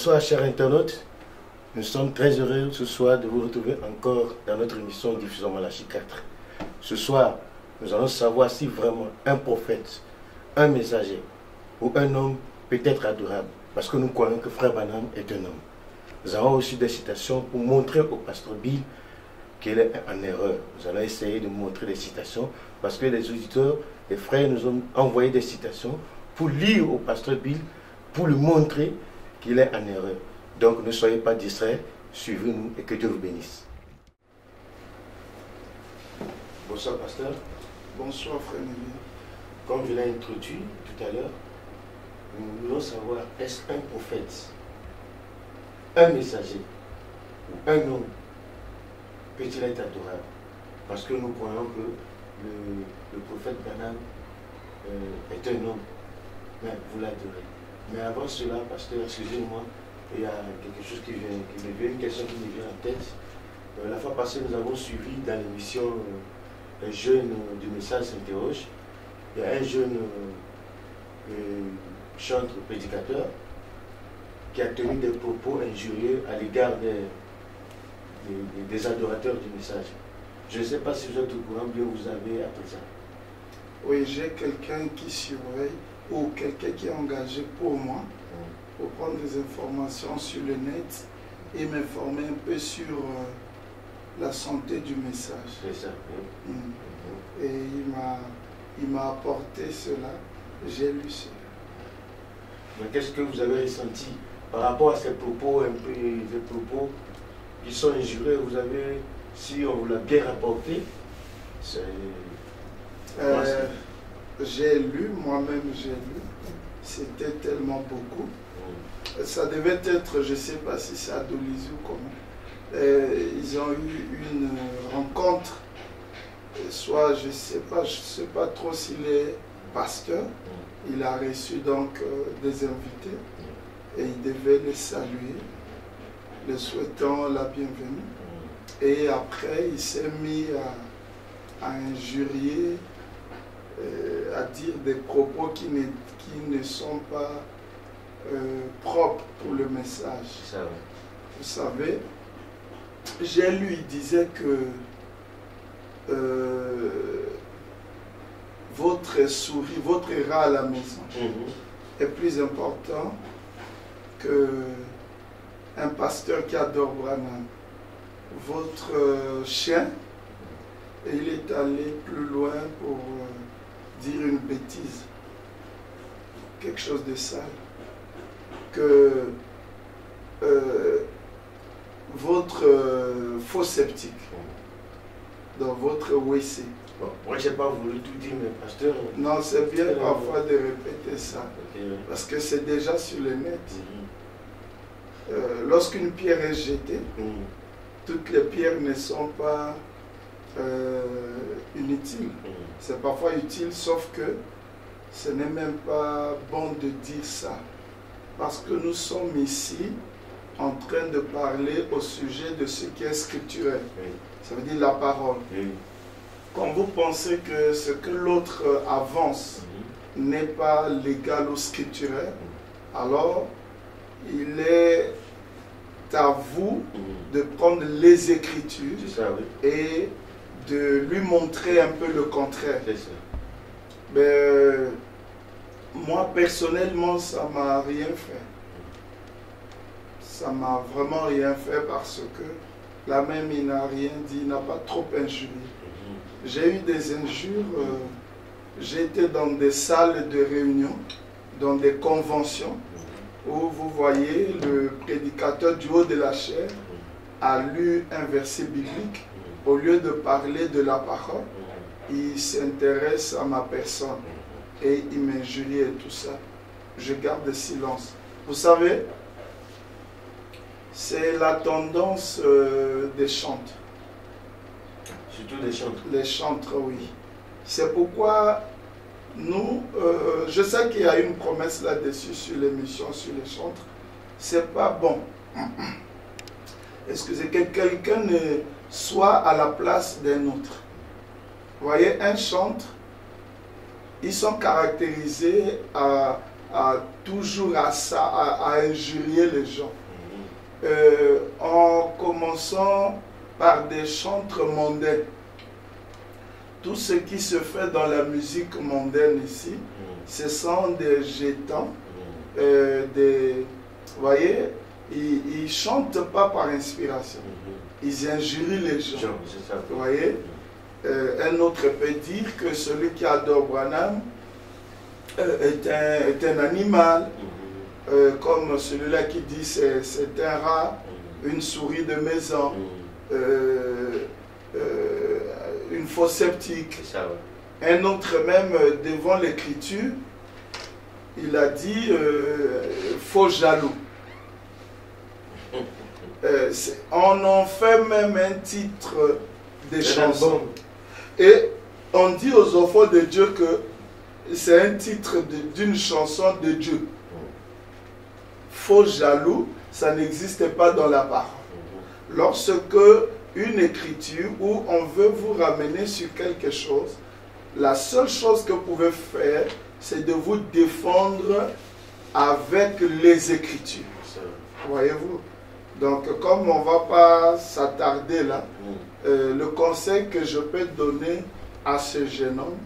Bonsoir chers internautes, nous sommes très heureux ce soir de vous retrouver encore dans notre émission Diffusion Malachie 4. Ce soir, nous allons savoir si vraiment un prophète, un messager ou un homme peut être adorable, parce que nous croyons que Frère Branham est un homme. Nous avons aussi des citations pour montrer au pasteur Bill qu'il est en erreur. Nous allons essayer de montrer des citations parce que les auditeurs, les frères nous ont envoyé des citations pour lire au pasteur Bill, pour lui montrer qu'il est en erreur. Donc ne soyez pas distraits, suivez-nous et que Dieu vous bénisse. Bonsoir pasteur. Bonsoir frère Névi. Comme je l'ai introduit tout à l'heure, nous voulons savoir, est-ce un prophète, un messager ou un homme peut-il être adorable? Parce que nous croyons que le prophète Branham est un homme, mais vous l'adorez. Mais avant cela, pasteur, excusez-moi, il y a quelque chose qui me vient, une question qui me vient en tête. La fois passée, nous avons suivi dans l'émission un jeune du message s'interroge. Il y a un jeune chantre prédicateur qui a tenu des propos injurieux à l'égard des adorateurs du message. Je ne sais pas si vous êtes au courant, bien vous avez appris ça. Oui, j'ai quelqu'un qui surveille ou quelqu'un qui est engagé pour moi pour prendre des informations sur le net et m'informer un peu sur la santé du message. C'est ça, oui. Et il m'a apporté cela, j'ai lu cela. Mais qu'est-ce que vous avez ressenti par rapport à ces propos, un peu des propos qui sont injurieux? Vous avez, si on vous l'a bien rapporté, j'ai lu, moi-même j'ai lu, c'était tellement beaucoup. Ça devait être, je ne sais pas si c'est à Dolisie ou comment. Ils ont eu une rencontre, soit je ne sais pas trop s'il est pasteur. Il a reçu donc des invités et il devait les saluer, les souhaitant la bienvenue. Et après, il s'est mis à injurier, à dire des propos qui ne sont pas propres pour le message. Ça, oui. Vous savez, j'ai lu, il disait que votre souris, votre rat à la maison est plus important qu'un pasteur qui adore Branham. Votre chien, et il est allé plus loin pour dire une bêtise, quelque chose de sale, que votre faux sceptique dans votre WC. Bon, moi, je n'ai pas voulu tout dire, mais pasteur... Non, c'est bien parfois de répéter ça, parce que c'est déjà sur le net. Lorsqu'une pierre est jetée, toutes les pierres ne sont pas inutiles. C'est parfois utile, sauf que ce n'est même pas bon de dire ça. Parce que nous sommes ici en train de parler au sujet de ce qui est scripturel. Ça veut dire la parole. Quand vous pensez que ce que l'autre avance n'est pas légal ou scripturel, alors il est à vous de prendre les Écritures et de lui montrer un peu le contraire. Mais moi, personnellement, ça ne m'a rien fait. Ça ne m'a vraiment rien fait parce que là même, il n'a rien dit, il n'a pas trop injurié. J'ai eu des injures, j'étais dans des salles de réunion, dans des conventions, où vous voyez le prédicateur du haut de la chaire a lu un verset biblique, au lieu de parler de la parole, il s'intéresse à ma personne et il m'injurie et tout ça. Je garde le silence. Vous savez, c'est la tendance des chantres. Surtout les chantres. Les chantres, oui. C'est pourquoi nous, je sais qu'il y a une promesse là-dessus sur l'émission sur les chantres. C'est pas bon. Excusez, que quelqu'un ne soit à la place d'un autre. Vous voyez, un chantre, ils sont caractérisés à toujours à injurier les gens. En commençant par des chantres mondains. Tout ce qui se fait dans la musique mondaine ici, ce sont des jetons, vous voyez, ils ne chantent pas par inspiration, ils injurient les gens. Vous voyez, un autre peut dire que celui qui adore Branham est un animal, comme celui-là qui dit c'est un rat, une souris de maison, une fausse sceptique. Un autre même devant l'écriture, il a dit faux jaloux. On en fait même un titre des chansons. Et on dit aux enfants de Dieu que c'est un titre d'une chanson de Dieu. Faux jaloux, ça n'existe pas dans la parole. Lorsque une écriture où on veut vous ramener sur quelque chose, la seule chose que vous pouvez faire, c'est de vous défendre avec les écritures. Voyez-vous? Donc, comme on ne va pas s'attarder là, le conseil que je peux donner à ce jeune homme,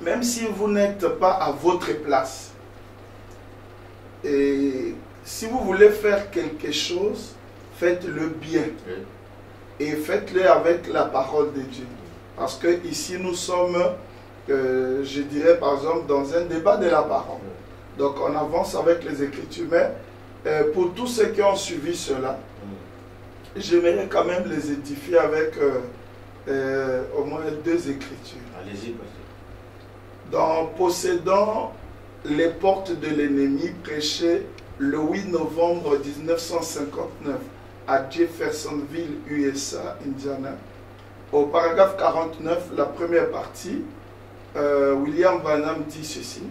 même si vous n'êtes pas à votre place, et si vous voulez faire quelque chose, faites-le bien. Et faites-le avec la parole de Dieu. Parce que ici nous sommes, je dirais par exemple, dans un débat de la parole. Donc on avance avec les Écritures. Mais pour tous ceux qui ont suivi cela, j'aimerais quand même les édifier avec au moins 2 Écritures. Allez-y, Dans Possédant les portes de l'ennemi, prêché le 8 novembre 1959 à Jeffersonville, USA, Indiana. Au paragraphe 49, la première partie, William Branham dit ceci.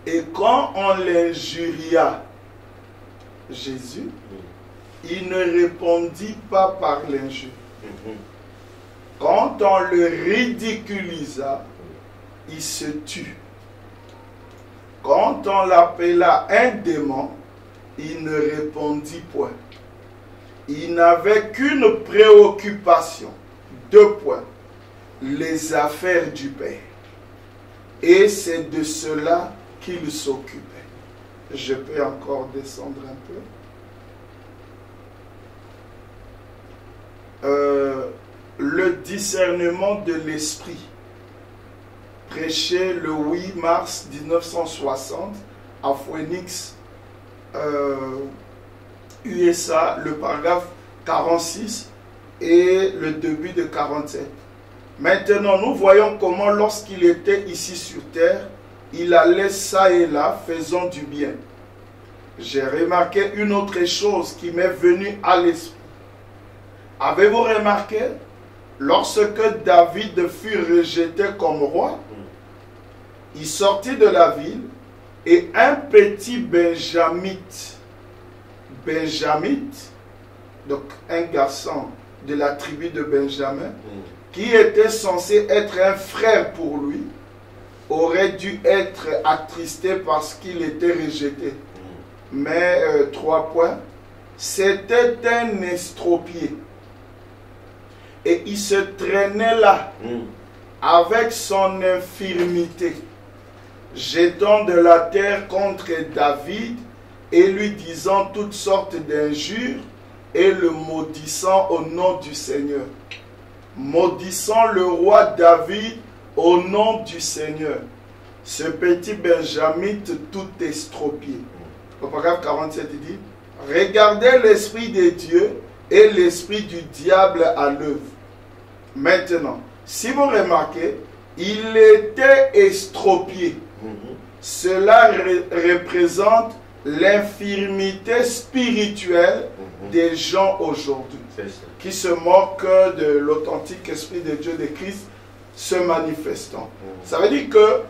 Et quand on l'injuria, Jésus, il ne répondit pas par l'injure. Quand on le ridiculisa, il se tut. Quand on l'appela un démon, il ne répondit point. Il n'avait qu'une préoccupation, 2 points, les affaires du Père. Et c'est de cela qu'il s'occupait. Je peux encore descendre un peu. Le discernement de l'esprit, prêché le 8 mars 1960 à Phoenix, USA, le paragraphe 46 et le début de 47. Maintenant, nous voyons comment lorsqu'il était ici sur terre, il allait ça et là, faisant du bien. J'ai remarqué une autre chose qui m'est venue à l'esprit. Avez-vous remarqué, lorsque David fut rejeté comme roi, il sortit de la ville et un petit benjamite, donc un garçon de la tribu de Benjamin, qui était censé être un frère pour lui, aurait dû être attristé parce qu'il était rejeté. Mais 3 points, c'était un estropié. Et il se traînait là, avec son infirmité, jetant de la terre contre David et lui disant toutes sortes d'injures et le maudissant au nom du Seigneur. Maudissant le roi David au nom du Seigneur. Ce petit benjamite tout estropié. Au paragraphe 47, il dit, regardez l'esprit de Dieu et l'esprit du diable à l'œuvre. Maintenant, si vous remarquez, il était estropié. Cela représente l'infirmité spirituelle des gens aujourd'hui, qui se moquent de l'authentique esprit de Dieu de Christ se manifestant. Ça veut dire que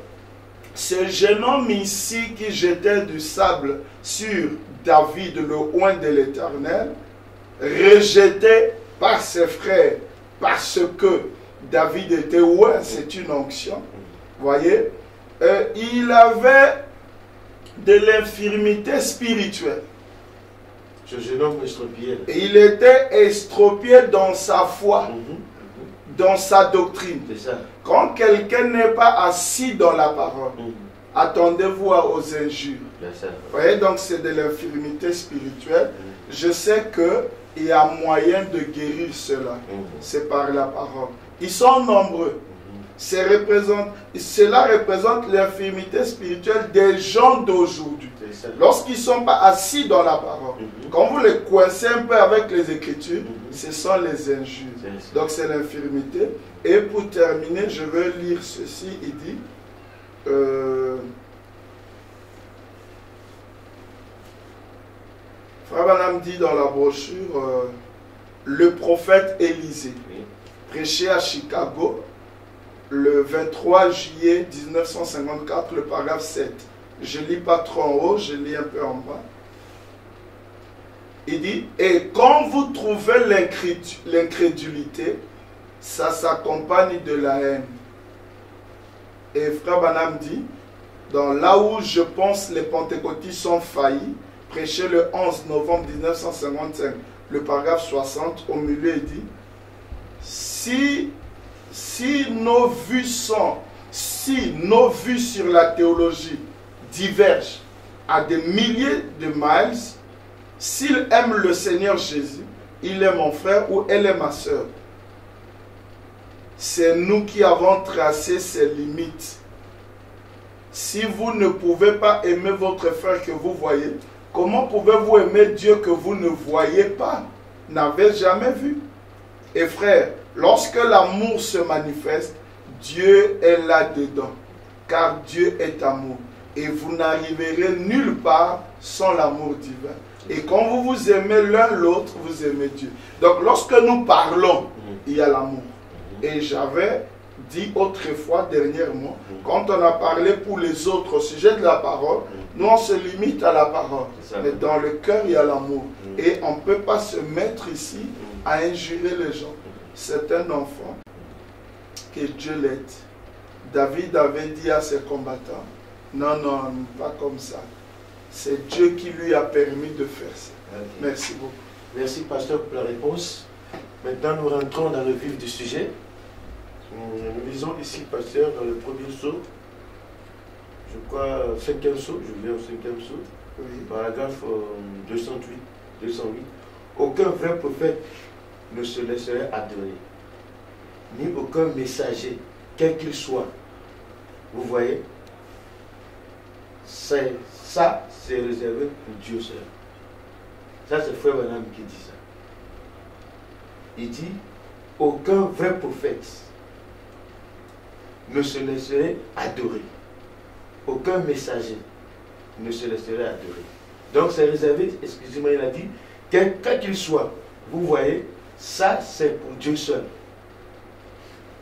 ce jeune homme ici qui jetait du sable sur David, le oint de l'Éternel, rejeté par ses frères, parce que David était oint, c'est une onction. Voyez, il avait de l'infirmité spirituelle. Ce jeune homme estropié. Il était estropié dans sa foi, dans sa doctrine. C'est ça. Quand quelqu'un n'est pas assis dans la parole, attendez-vous aux injures. C'est ça. Vous voyez, donc c'est de l'infirmité spirituelle. Je sais qu'il y a moyen de guérir cela. C'est par la parole. Ils sont nombreux. Cela représente l'infirmité spirituelle des gens d'aujourd'hui. Lorsqu'ils ne sont pas assis dans la parole, quand vous les coincez un peu avec les Écritures, ce sont les injures. Donc c'est l'infirmité. Et pour terminer, je vais lire ceci. Il dit, Frère Branham dit dans la brochure, le prophète Élisée, prêché à Chicago, le 23 juillet 1954, le paragraphe 7. Je ne lis pas trop en haut, je lis un peu en bas. Il dit, et quand vous trouvez l'incrédulité, ça s'accompagne de la haine. Et Frère Branham dit, dans là où je pense les pentecôtistes sont faillis, prêché le 11 novembre 1955, le paragraphe 60, au milieu, il dit, si nos vues sur la théologie divergent à des milliers de miles, s'il aime le Seigneur Jésus, il est mon frère ou elle est ma soeur. C'est nous qui avons tracé ces limites. Si vous ne pouvez pas aimer votre frère que vous voyez, comment pouvez-vous aimer Dieu que vous ne voyez pas, n'avez jamais vu? Et frère, lorsque l'amour se manifeste, Dieu est là-dedans, car Dieu est amour. Et vous n'arriverez nulle part sans l'amour divin. Et quand vous vous aimez l'un l'autre, vous aimez Dieu. Donc lorsque nous parlons, il y a l'amour. Et j'avais dit autrefois, dernièrement, quand on a parlé pour les autres au sujet de la parole, nous on se limite à la parole. Mais dans le cœur, il y a l'amour. Et on ne peut pas se mettre ici à injurer les gens. C'est un enfant, que Dieu l'aide. David avait dit à ses combattants, non, non, pas comme ça. C'est Dieu qui lui a permis de faire ça. Okay. Merci beaucoup. Merci, pasteur, pour la réponse. Maintenant, nous rentrons dans le vif du sujet. Nous lisons ici, pasteur, dans le premier saut, je crois, 5e saut, je viens au 5e saut, paragraphe 208. Aucun vrai prophète ne se laisserait adorer, ni aucun messager, quel qu'il soit. Vous voyez, ça, c'est réservé pour Dieu seul. Ça, c'est Frère Branham qui dit ça. Il dit, aucun vrai prophète ne se laisserait adorer. Aucun messager ne se laisserait adorer. Donc c'est réservé, excusez-moi, il a dit, quel qu'il soit. Vous voyez, ça c'est pour Dieu seul.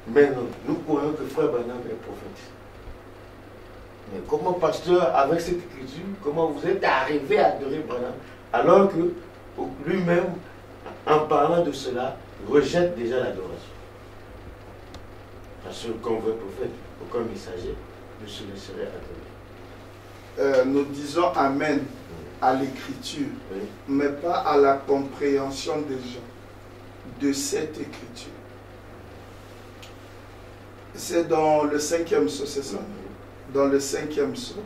Mais non, nous croyons que Frère Branham est prophète. Mais comment, pasteur, avec cette écriture, comment vous êtes arrivé à adorer Branham, alors que lui-même, en parlant de cela, rejette déjà l'adoration? Parce que comme vrai prophète, aucun messager ne se laisserait adorer. Nous disons Amen à l'écriture, mais pas à la compréhension des gens de cette écriture. C'est dans le 5e saut, c'est ça? Dans le 5e saut.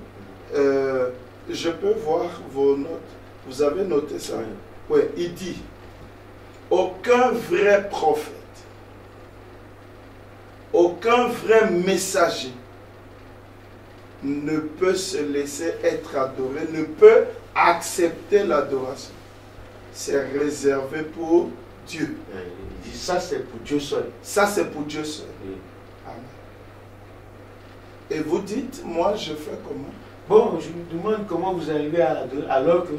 Je peux voir vos notes. Vous avez noté ça? Oui, il dit, aucun vrai prophète, aucun vrai messager ne peut se laisser être adoré, ne peut accepter l'adoration. C'est réservé pour Dieu. Il dit ça c'est pour Dieu seul. Ça c'est pour Dieu seul. Oui. Amen. Et vous dites, moi je fais comment? Bon, je me demande comment vous arrivez à adorer alors que...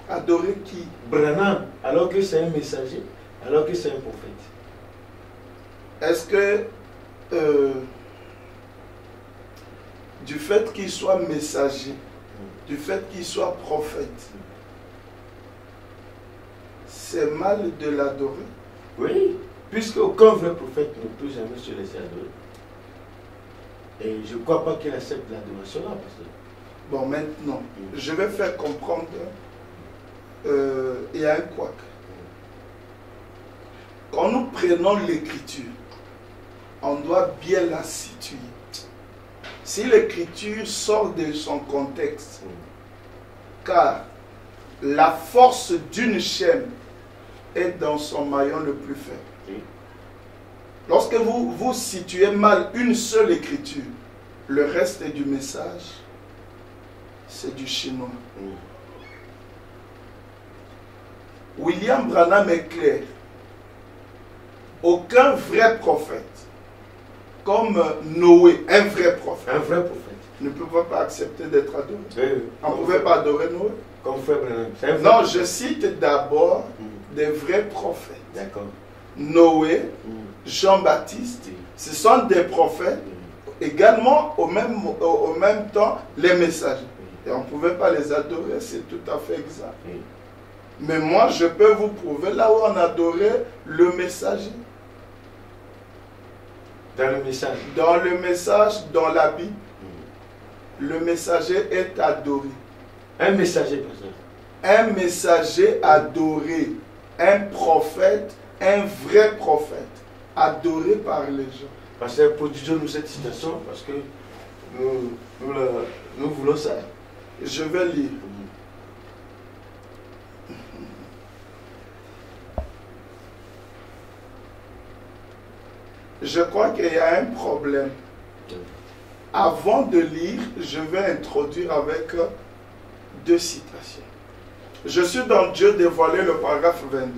Adorer qui? Branham, alors que c'est un messager, alors que c'est un prophète. Est-ce que du fait qu'il soit messager, du fait qu'il soit prophète, c'est mal de l'adorer? Oui, puisque aucun vrai prophète ne peut jamais se laisser adorer. Et je ne crois pas qu'il accepte l'adoration là, pasteur. Bon, maintenant, je vais faire comprendre. Il y a un couac. Quand nous prenons l'écriture, on doit bien la situer. Si l'écriture sort de son contexte, car la force d'une chaîne est dans son maillon le plus faible. Lorsque vous situez mal une seule écriture, le reste du message, c'est du chinois. William Branham est clair. Aucun vrai prophète, comme Noé, un vrai prophète, ne pouvait pas accepter d'être adoré. On ne pouvait pas adorer Noé. Comme frère Branham. Non, je cite d'abord des vrais prophètes. D'accord. Noé, Jean-Baptiste, ce sont des prophètes, également au même temps les messagers. Et on ne pouvait pas les adorer, c'est tout à fait exact. Mais moi, je peux vous prouver là où on adorait le messager. Dans le message. Dans le message, dans la Bible, le messager est adoré. Un messager, pasteur. Un messager adoré. Un prophète, un vrai prophète, adoré par les gens. Pasteur, produisons-nous cette citation parce que nous voulons ça. Je vais lire. Je crois qu'il y a un problème. Avant de lire, je vais introduire avec deux citations. Je suis dans Dieu dévoilé, le paragraphe 22.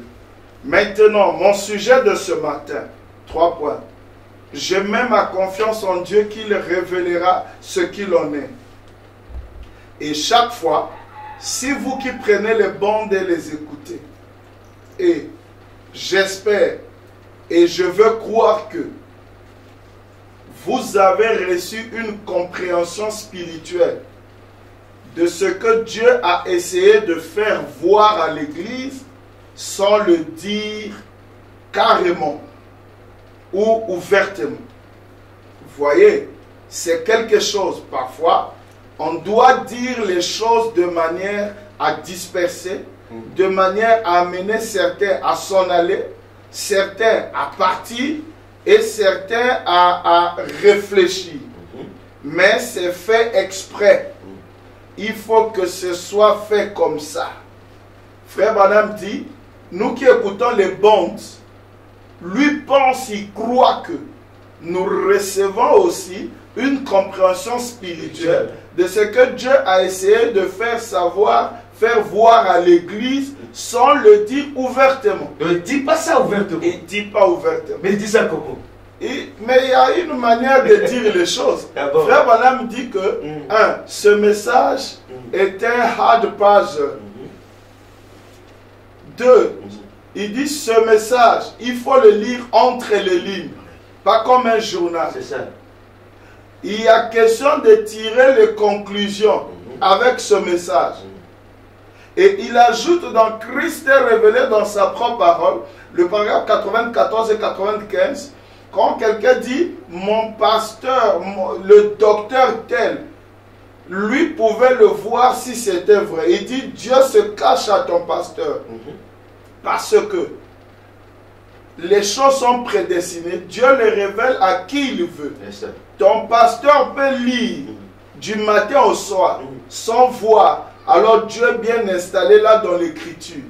Maintenant, mon sujet de ce matin, 3 points. Je mets ma confiance en Dieu qu'il révélera ce qu'il en est. Et chaque fois, si vous qui prenez les bandes et les écoutez, et j'espère et je veux croire que vous avez reçu une compréhension spirituelle de ce que Dieu a essayé de faire voir à l'Église sans le dire carrément ou ouvertement. Vous voyez, c'est quelque chose, parfois, on doit dire les choses de manière à disperser, de manière à amener certains à s'en aller, certains à partir et certains à réfléchir. Mais c'est fait exprès. Il faut que ce soit fait comme ça. Frère Branham dit, nous qui écoutons les bandes, lui pense, il croit que nous recevons aussi une compréhension spirituelle de ce que Dieu a essayé de faire savoir, faire voir à l'Église sans le dire ouvertement. Ne dis pas ça ouvertement. Il ne dit pas ouvertement. Mais il dit ça comment? Mais il y a une manière de dire les choses. Frère Branham dit que, ce message est un hard page. 2, il dit ce message, il faut le lire entre les lignes, pas comme un journal. C'est ça. Il y a question de tirer les conclusions avec ce message. Et il ajoute dans Christ est révélé dans sa propre parole, le paragraphe 94 et 95, quand quelqu'un dit mon pasteur, le docteur tel, lui pouvait le voir si c'était vrai. Il dit Dieu se cache à ton pasteur. Parce que les choses sont prédestinées. Dieu les révèle à qui il veut. Ton pasteur peut lire du matin au soir sans voir. Alors Dieu est bien installé là dans l'écriture.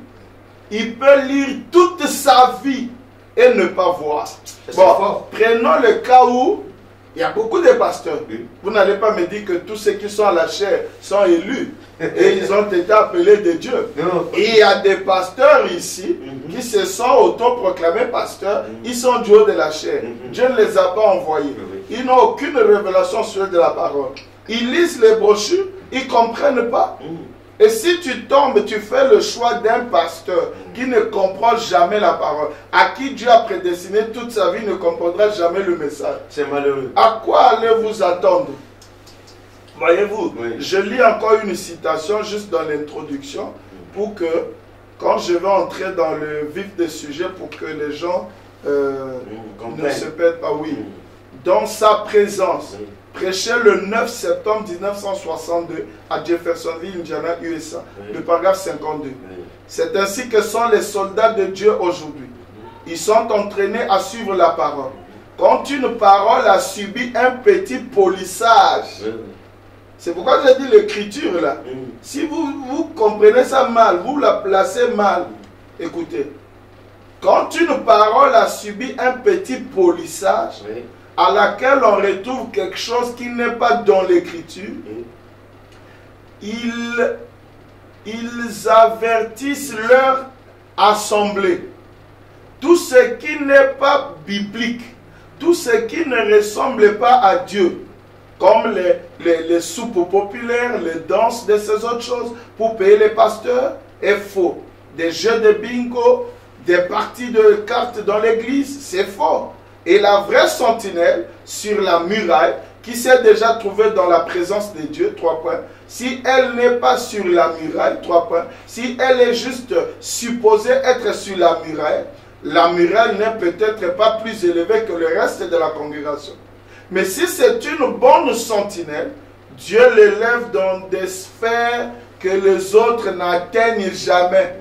Il peut lire toute sa vie et ne pas voir. Bon, prenons le cas où il y a beaucoup de pasteurs. Vous n'allez pas me dire que tous ceux qui sont à la chair sont élus et ils ont été appelés de Dieu. Et il y a des pasteurs ici qui se sont autoproclamés pasteurs. Ils sont du haut de la chair. Dieu ne les a pas envoyés. Ils n'ont aucune révélation sur de la parole. Ils lisent les brochures, ils ne comprennent pas. Et si tu tombes, tu fais le choix d'un pasteur qui ne comprend jamais la parole, à qui Dieu a prédestiné toute sa vie, ne comprendra jamais le message. C'est malheureux. À quoi allez-vous attendre? Voyez-vous, je lis encore une citation juste dans l'introduction pour que, quand je vais entrer dans le vif des sujets, pour que les gens ne se perdent pas. Oui. dans sa présence. Prêché le 9 septembre 1962 à Jeffersonville, Indiana, USA. Le paragraphe 52. C'est ainsi que sont les soldats de Dieu aujourd'hui. Ils sont entraînés à suivre la parole. Quand une parole a subi un petit polissage, c'est pourquoi j'ai dit l'écriture là. Si vous comprenez ça mal, vous la placez mal, écoutez. Quand une parole a subi un petit polissage, à laquelle on retrouve quelque chose qui n'est pas dans l'écriture, ils avertissent leur assemblée. Tout ce qui n'est pas biblique, tout ce qui ne ressemble pas à Dieu, comme les soupes populaires, les danses de ces autres choses pour payer les pasteurs, est faux. Des jeux de bingo, des parties de cartes dans l'église, c'est faux. Et la vraie sentinelle sur la muraille, qui s'est déjà trouvée dans la présence de Dieu, 3 points, si elle n'est pas sur la muraille, 3 points, si elle est juste supposée être sur la muraille n'est peut-être pas plus élevée que le reste de la congrégation. Mais si c'est une bonne sentinelle, Dieu l'élève dans des sphères que les autres n'atteignent jamais.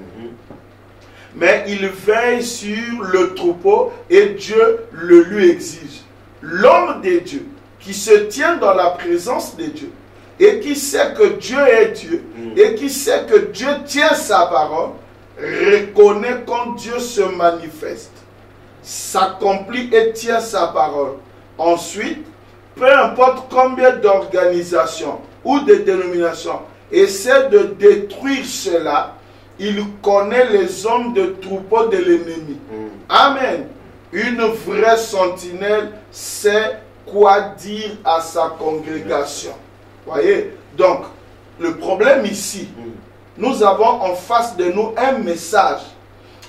Mais il veille sur le troupeau et Dieu le lui exige. L'homme de Dieu qui se tient dans la présence de Dieu et qui sait que Dieu est Dieu et qui sait que Dieu tient sa parole, reconnaît quand Dieu se manifeste, s'accomplit et tient sa parole. Ensuite, peu importe combien d'organisations ou de dénominations essaient de détruire cela, il connaît les hommes de troupeau de l'ennemi. Amen. Une vraie sentinelle sait quoi dire à sa congrégation. Voyez? Donc, le problème ici, nous avons en face de nous un message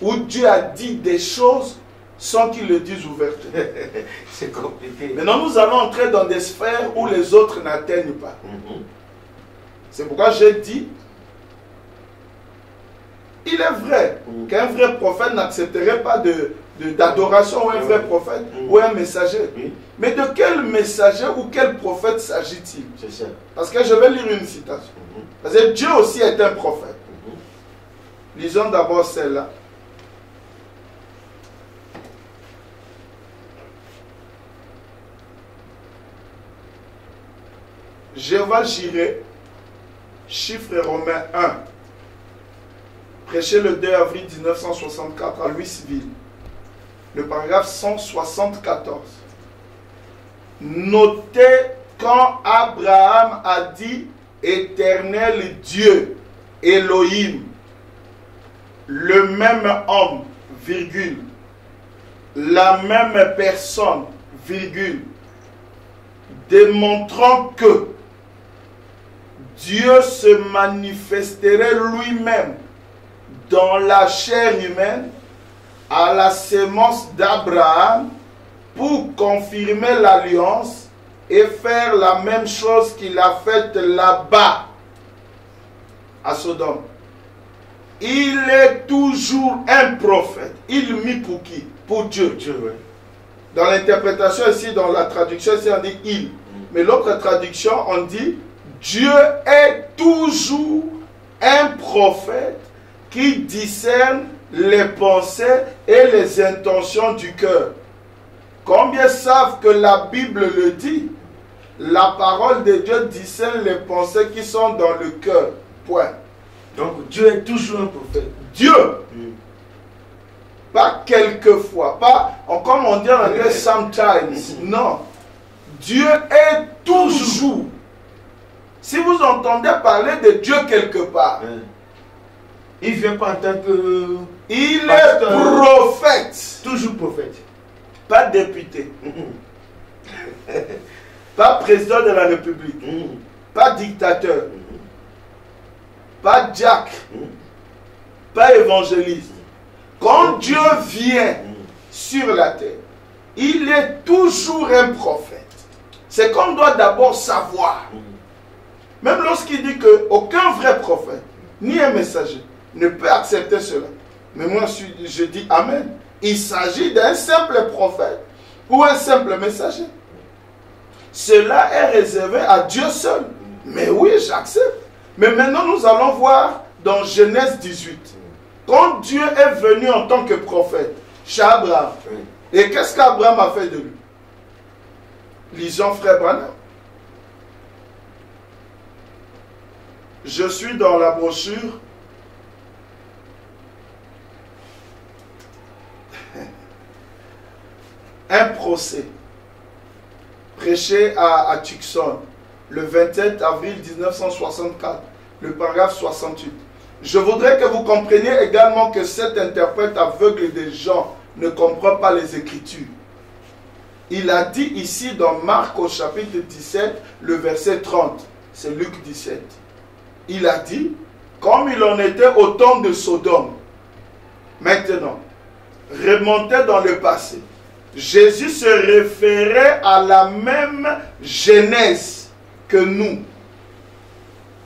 où Dieu a dit des choses sans qu'il le dise ouvertement. C'est compliqué. Maintenant, nous allons entrer dans des sphères où les autres n'atteignent pas. C'est pourquoi j'ai dit, il est vrai qu'un vrai prophète n'accepterait pas d'adoration ou un vrai prophète ou un messager. Mais de quel messager ou quel prophète s'agit-il? C'est ça. Parce que je vais lire une citation. Parce que Dieu aussi est un prophète. Lisons d'abord celle-là. Jéhovah Jireh, chiffre romain 1. Prêché le 2 avril 1964 à Louisville. Le paragraphe 174. Notez quand Abraham a dit Éternel Dieu, Elohim, le même homme, virgule, la même personne, virgule, démontrant que Dieu se manifesterait lui-même dans la chair humaine à la sémence d'Abraham pour confirmer l'alliance et faire la même chose qu'il a faite là-bas à Sodome. Il est toujours un prophète. Il mit pour qui? Pour Dieu. Dans l'interprétation ici, dans la traduction ici, on dit il. Mais l'autre traduction, on dit Dieu est toujours un prophète qui discerne les pensées et les intentions du cœur. Combien savent que la Bible le dit? La parole de Dieu discerne les pensées qui sont dans le cœur. Point. Donc Dieu est toujours un prophète. Dieu. Pas quelquefois. Pas, comme on dit en anglais, sometimes. Non. Dieu est toujours. Si vous entendez parler de Dieu quelque part, il ne vient pas en tant que... Il est prophète. Toujours prophète. Pas député. Pas président de la République. Pas dictateur. Pas Jack. Pas évangéliste. Quand Dieu vient sur la terre, il est toujours un prophète. C'est qu'on doit d'abord savoir. Même lorsqu'il dit qu'aucun vrai prophète, ni un messager, ne peut accepter cela. Mais moi, je dis Amen. Il s'agit d'un simple prophète ou un simple messager. cela est réservé à Dieu seul. Mais oui, j'accepte. Mais maintenant, nous allons voir dans Genèse 18. Quand Dieu est venu en tant que prophète chez Abraham, et qu'est-ce qu'Abraham a fait de lui? Lisons frère Branham. Je suis dans la brochure. Un procès prêché à Tucson le 27 avril 1964, le paragraphe 68. Je voudrais que vous compreniez également que cet interprète aveugle des gens ne comprend pas les Écritures. Il a dit ici dans Marc au chapitre 17, le verset 30, c'est Luc 17. Il a dit, comme il en était au temps de Sodome. Maintenant, remontez dans le passé. Jésus se référait à la même Genèse que nous,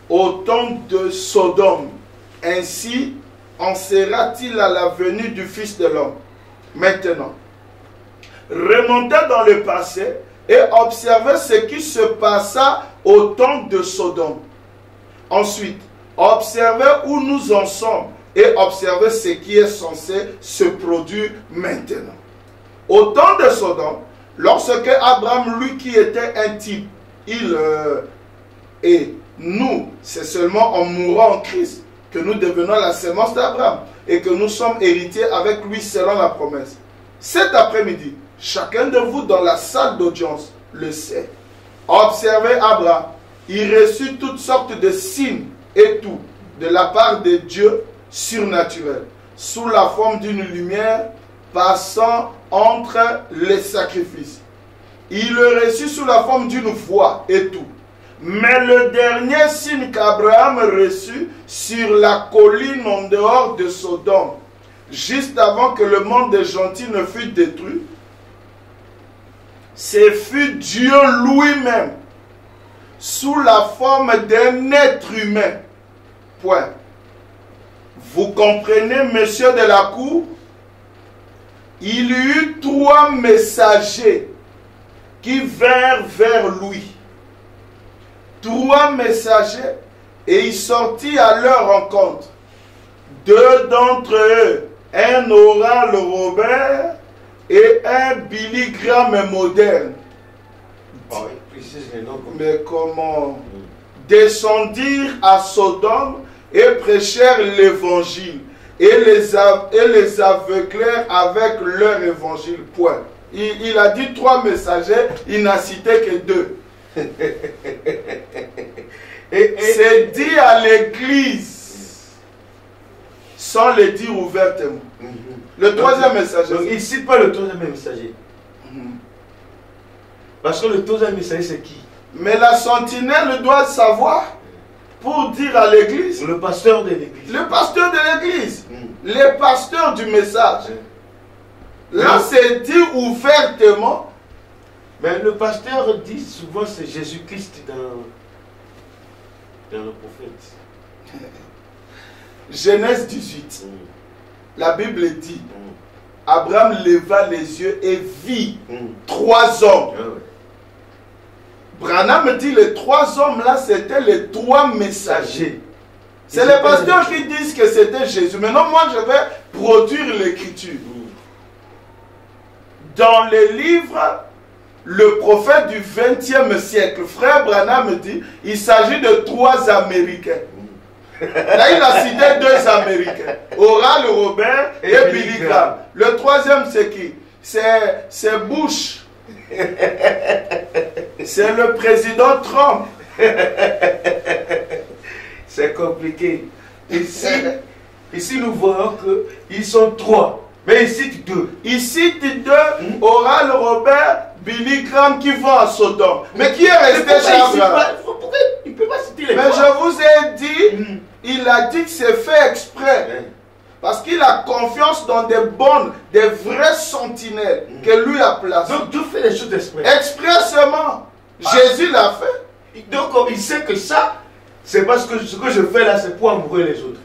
au temps de Sodome. Ainsi en sera-t-il à la venue du Fils de l'homme. Maintenant, remontez dans le passé et observez ce qui se passa au temps de Sodome. Ensuite, observez où nous en sommes et observez ce qui est censé se produire maintenant. Au temps de Sodome, lorsque Abraham, lui qui était un type, et nous, c'est seulement en mourant en Christ que nous devenons la sémence d'Abraham et que nous sommes héritiers avec lui selon la promesse. Cet après-midi, chacun de vous dans la salle d'audience le sait. Observez Abraham. Il reçut toutes sortes de signes et tout de la part de Dieu surnaturel, sous la forme d'une lumière passant entre les sacrifices. Il le reçut sous la forme d'une voix et tout. Mais le dernier signe qu'Abraham reçut sur la colline en dehors de Sodome, juste avant que le monde des gentils ne fût détruit, ce fut Dieu lui-même, sous la forme d'un être humain. Point. Vous comprenez, messieurs de la cour? Il y eut 3 messagers qui vinrent vers lui. 3 messagers, et il sortit à leur rencontre. 2 d'entre eux, un Oral Robert et un Billy Graham moderne. Mais comment? Descendirent à Sodome et prêchèrent l'évangile et les aveuglèrent avec leur évangile. Point. Il a dit 3 messagers, il n'a cité que 2. C'est dit à l'église sans le dire ouvertement. Le 3e messager. Donc il ne cite pas le 3e messager. Parce que le 3e messager c'est qui? Mais la sentinelle doit savoir pour dire à l'église. Le pasteur de l'église. Le pasteur de l'église. Les pasteurs du message. Là c'est dit ouvertement. Mais le pasteur dit souvent c'est Jésus-Christ dans le prophète. Genèse 18. La Bible dit, Abraham leva les yeux et vit 3 hommes. Branham dit les 3 hommes là, c'était les 3 messagers. C'est les pasteurs qui disent que c'était Jésus. Maintenant, moi, je vais produire l'écriture. Dans les livres, le prophète du 20e siècle, frère Branham dit, il s'agit de 3 Américains. Là, il a cité 2 Américains. Oral Robert et Billy Graham. Le 3e, c'est qui? C'est Bush. C'est le président Trump. C'est compliqué. Ici, nous voyons qu'ils sont 3. Mais il cite 2. Il cite 2, Oral Robert, Billy Graham qui vont à Sodome. Mais qui est resté chez Abraham? Pourquoi il ne peut pas citer les 3? Mais je vous ai dit, il a dit que c'est fait exprès. Parce qu'il a confiance dans des bonnes, des vraies sentinelles que lui a placées. Donc Dieu fait les choses exprès. Expressément. Jésus l'a fait. Donc il sait que ça, c'est parce que ce que je fais là, c'est pour amourer les autres.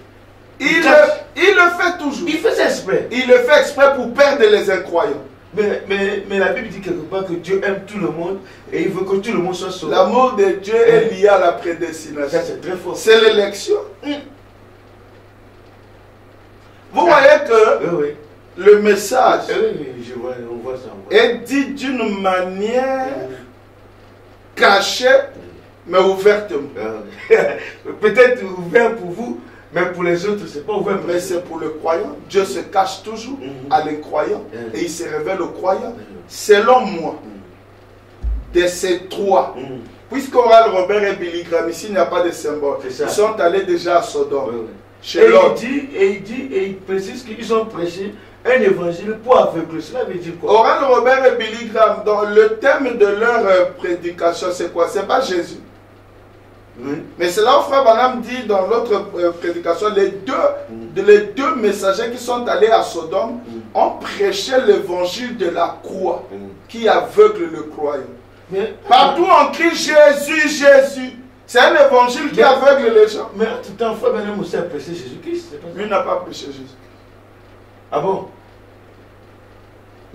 Il le fait toujours. Il fait ça exprès. Il le fait exprès pour perdre les incroyants. Mais la Bible dit quelque part que Dieu aime tout le monde et il veut que tout le monde soit sauvé. L'amour de Dieu est lié à la prédestination. Ça, c'est très fort. C'est l'élection. Vous voyez que Oui. le message Oui, on voit ça. est dit d'une manière cachée, mais ouvertement. Peut-être ouvert pour vous, mais pour les autres, c'est pas ouvert. Mais c'est pour le croyant. Dieu se cache toujours à l'incroyant et il se révèle au croyant. Selon moi, de ces trois, puisqu'Oral Robert et Billy Graham, ici il n'y a pas de symbole, ils sont allés déjà à Sodome. Et il précise qu'ils ont prêché un évangile pour aveugler. Cela veut dire quoi? Oral Robert et Billy Graham, dans le thème de leur prédication, c'est quoi? C'est pas Jésus. Mais c'est là où Frère Branham dit dans l'autre prédication, les deux messagers qui sont allés à Sodome ont prêché l'évangile de la croix qui aveugle le croyant. Partout on crie Jésus, Jésus. C'est un évangile qui aveugle les gens. Mais en tout temps, Frère Branham aussi a prêché Jésus-Christ. Lui n'a pas prêché Jésus. Ah bon?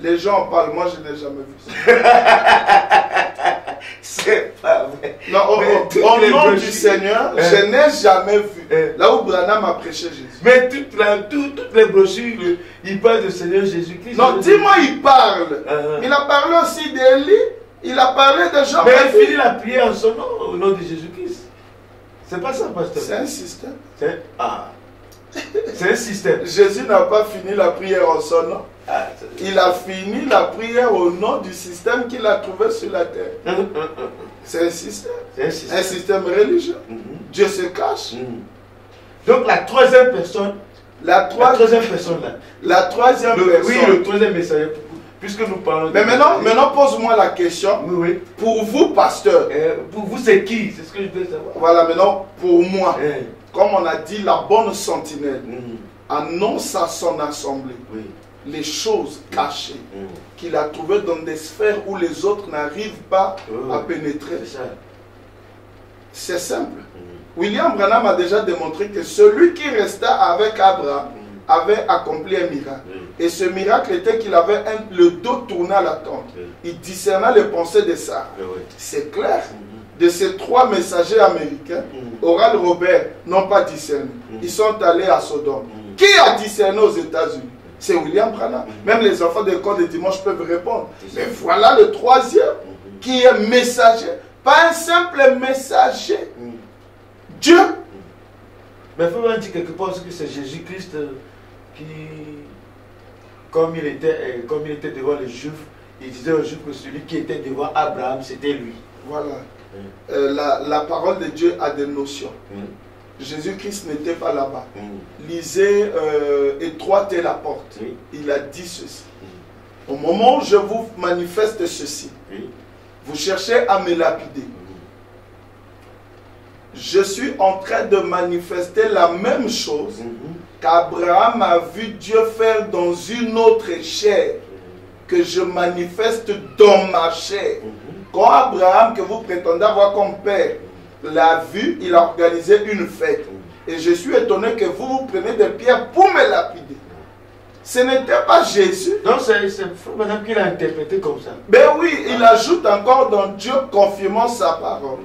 Les gens en parlent, moi je n'ai jamais vu ça. C'est pas vrai. Non, au nom du Seigneur, je n'ai jamais vu. Là où Branham a prêché Jésus. Mais toutes les brochures, il parle du Seigneur Jésus-Christ. Non, dis-moi, il parle. Il a parlé aussi d'Élie. Il a parlé de Jean. Mais il finit la prière en son nom, au nom de Jésus-Christ. C'est pas ça, pasteur. C'est un système. C'est un système. Jésus n'a pas fini la prière en son nom. Il a fini la prière au nom du système qu'il a trouvé sur la terre. C'est un système. Un système religieux. Dieu se cache. Donc la troisième personne. La troisième personne là. La troisième personne. Oui, le troisième messager. Puisque nous parlons. Mais maintenant pose-moi la question. Oui. Pour vous, pasteur. Pour vous, c'est qui? C'est ce que je veux savoir. Voilà, maintenant, pour moi. Comme on a dit, la bonne sentinelle annonce à son assemblée les choses cachées qu'il a trouvées dans des sphères où les autres n'arrivent pas à pénétrer. C'est simple. William Branham a déjà démontré que celui qui resta avec Abraham avait accompli un miracle. Et ce miracle était qu'il avait le dos tourné à la tente. Il discernait les pensées de Sarah. C'est clair. De ces trois messagers américains, Oral Robert n'ont pas discerné. Ils sont allés à Sodome. Qui a discerné aux États-Unis? C'est William Branham. Même les enfants de l'école de dimanche peuvent répondre. Mais voilà le troisième qui est messager. Pas un simple messager. Dieu. Mais il faut même dire quelque part que c'est Jésus-Christ qui, comme il était devant les Juifs, il disait aux Juifs que celui qui était devant Abraham, c'était lui. Voilà. La parole de Dieu a des notions. Jésus-Christ n'était pas là-bas. Lisez étroite est la porte. Il a dit ceci. Au moment où je vous manifeste ceci, vous cherchez à me lapider. Je suis en train de manifester la même chose qu'Abraham a vu Dieu faire dans une autre chair, que je manifeste dans ma chair. Quand Abraham, que vous prétendez avoir comme père, l'a vu, il a organisé une fête. Et je suis étonné que vous prenez des pierres pour me lapider. Ce n'était pas Jésus. Non, c'est Madame qui l'a interprété comme ça. Ben oui, il ajoute encore dans Dieu confirmant sa parole.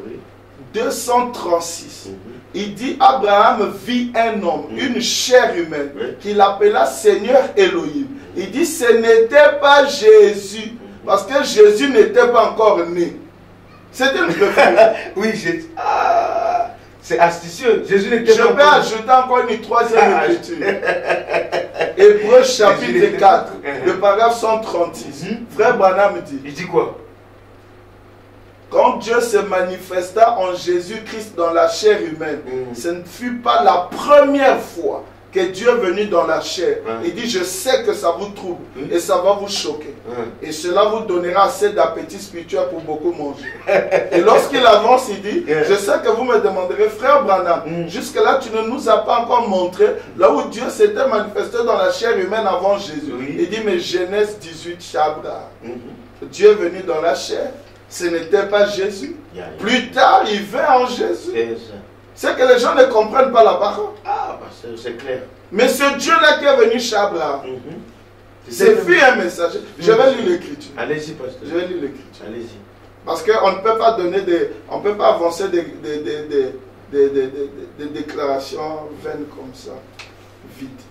236. Il dit Abraham vit un homme, une chair humaine, qu'il appela Seigneur Elohim. Il dit ce n'était pas Jésus. Parce que Jésus n'était pas encore né. C'était une référence. Oui, c'est astucieux. Jésus n'était pas encore né. Je vais ajouter encore une troisième écriture. Hébreux chapitre 4, le paragraphe 136. Frère Branham dit. Il dit quoi? Quand Dieu se manifesta en Jésus-Christ dans la chair humaine, ce ne fut pas la première fois que Dieu est venu dans la chair. Il dit, je sais que ça vous trouble et ça va vous choquer. Et cela vous donnera assez d'appétit spirituel pour beaucoup manger. Et lorsqu'il avance, il dit, je sais que vous me demanderez, frère Branham, jusque-là tu ne nous as pas encore montré là où Dieu s'était manifesté dans la chair humaine avant Jésus. Il dit, mais Genèse 18, Chabra. Dieu est venu dans la chair. Ce n'était pas Jésus. Plus tard, il vint en Jésus. C'est que les gens ne comprennent pas la parole. C'est clair. Mais ce Dieu-là qui est venu chez Abraham, C'est fut un messager. Je vais lire l'écriture. Allez-y, pasteur. Je vais lire l'écriture. Allez-y. Parce qu'on ne peut pas donner on ne peut pas avancer des déclarations vaines comme ça, vite.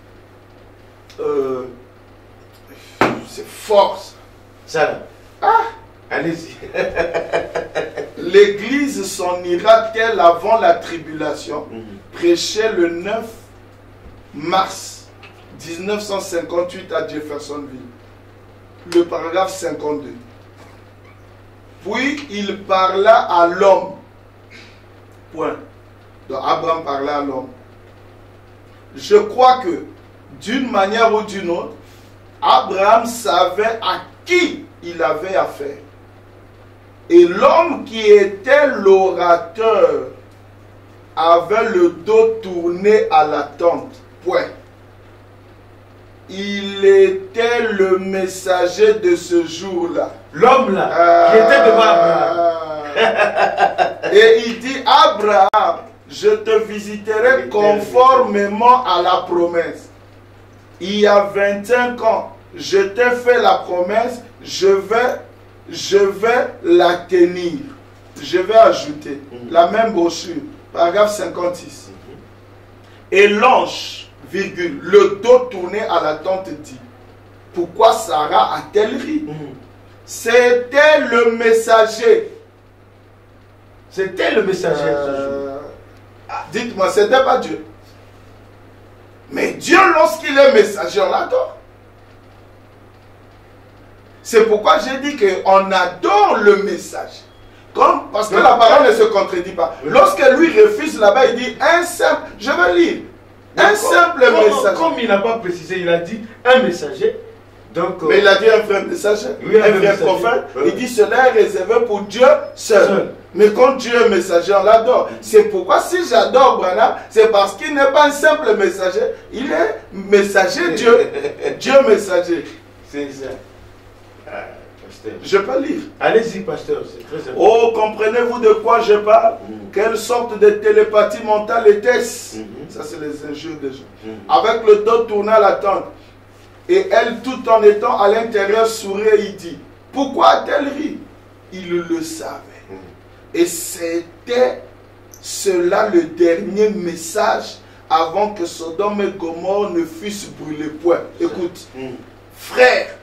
C'est force. Ça. Ah! Allez-y. L'église s'en ira-t-elle avant la tribulation? Prêché le 9 mars 1958 à Jeffersonville. Le paragraphe 52. Puis il parla à l'homme. Point. Donc Abraham parla à l'homme. Je crois que d'une manière ou d'une autre, Abraham savait à qui il avait affaire. Et l'homme qui était l'orateur avait le dos tourné à la tente. Point. Il était le messager de ce jour-là. L'homme là, qui était devant Abraham. Et il dit, Abraham, je te visiterai conformément à la promesse. Il y a 25 ans, je t'ai fait la promesse, je vais la tenir. Je vais ajouter la même brochure, paragraphe 56. Et l'ange, virgule, le dos tourné à la tente dit, pourquoi Sarah a-t-elle ri? C'était le messager. C'était le messager. Dites-moi, c'était pas Dieu. Mais Dieu, lorsqu'il est messager, on l'adore. C'est pourquoi j'ai dit qu'on adore le message. Parce que la parole ne se contredit pas. Lorsque lui refuse là-bas, il dit un simple, je vais lire, un simple messager. Comme il n'a pas précisé, il a dit un messager. Donc, mais il a dit un vrai messager, oui, un vrai prophète. Oui. Il dit cela est réservé pour Dieu seul. Mais quand Dieu est messager, on l'adore. C'est pourquoi si j'adore Branham, c'est parce qu'il n'est pas un simple messager. Il est messager Dieu. Dieu messager. C'est ça. Je peux lire. Allez-y, pasteur, c'est très important. Oh, comprenez-vous de quoi je parle? Quelle sorte de télépathie mentale était-ce? Ça, c'est les injures des gens. Avec le dos tourné à la tente. Et elle, tout en étant à l'intérieur, sourit, il dit, pourquoi a-t-elle ri? Il le savait. Et c'était cela le dernier message avant que Sodome et Gomorrhe ne fussent brûlés. Point. Écoute, frère,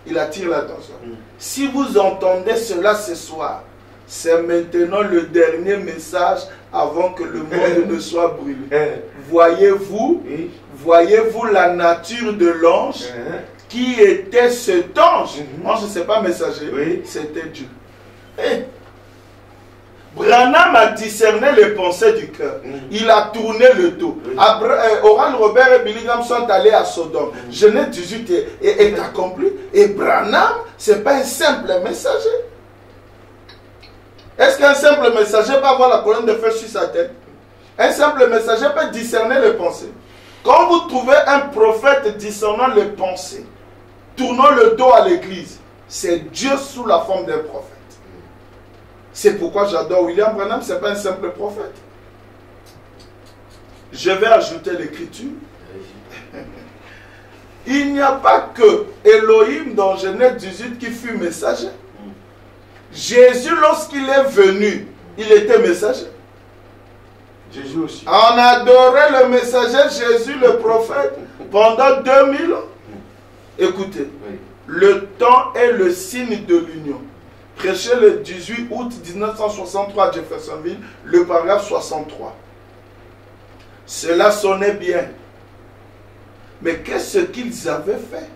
il attire l'attention. Si vous entendez cela ce soir, c'est maintenant le dernier message avant que le monde ne soit brûlé. Voyez-vous la nature de l'ange qui était cet ange? Ange, ce n'est pas messager, c'était Dieu. Branham a discerné les pensées du cœur. Il a tourné le dos. Oral Robert et Billy Graham sont allés à Sodome. Genèse 18 est accompli. Et Branham, ce n'est pas un simple messager. Est-ce qu'un simple messager peut avoir la colonne de feu sur sa tête? Un simple messager peut discerner les pensées. Quand vous trouvez un prophète discernant les pensées, tournant le dos à l'église, c'est Dieu sous la forme d'un prophète. C'est pourquoi j'adore William Branham, ce n'est pas un simple prophète. Je vais ajouter l'écriture. Il n'y a pas que Elohim dans Genèse 18 qui fut messager. Jésus, lorsqu'il est venu, il était messager. Jésus aussi. On adorait le messager Jésus, le prophète, pendant 2000 ans. Écoutez, le temps est le signe de l'union. Prêché le 18 août 1963 à Jeffersonville, le paragraphe 63. Cela sonnait bien. Mais qu'est-ce qu'ils avaient fait?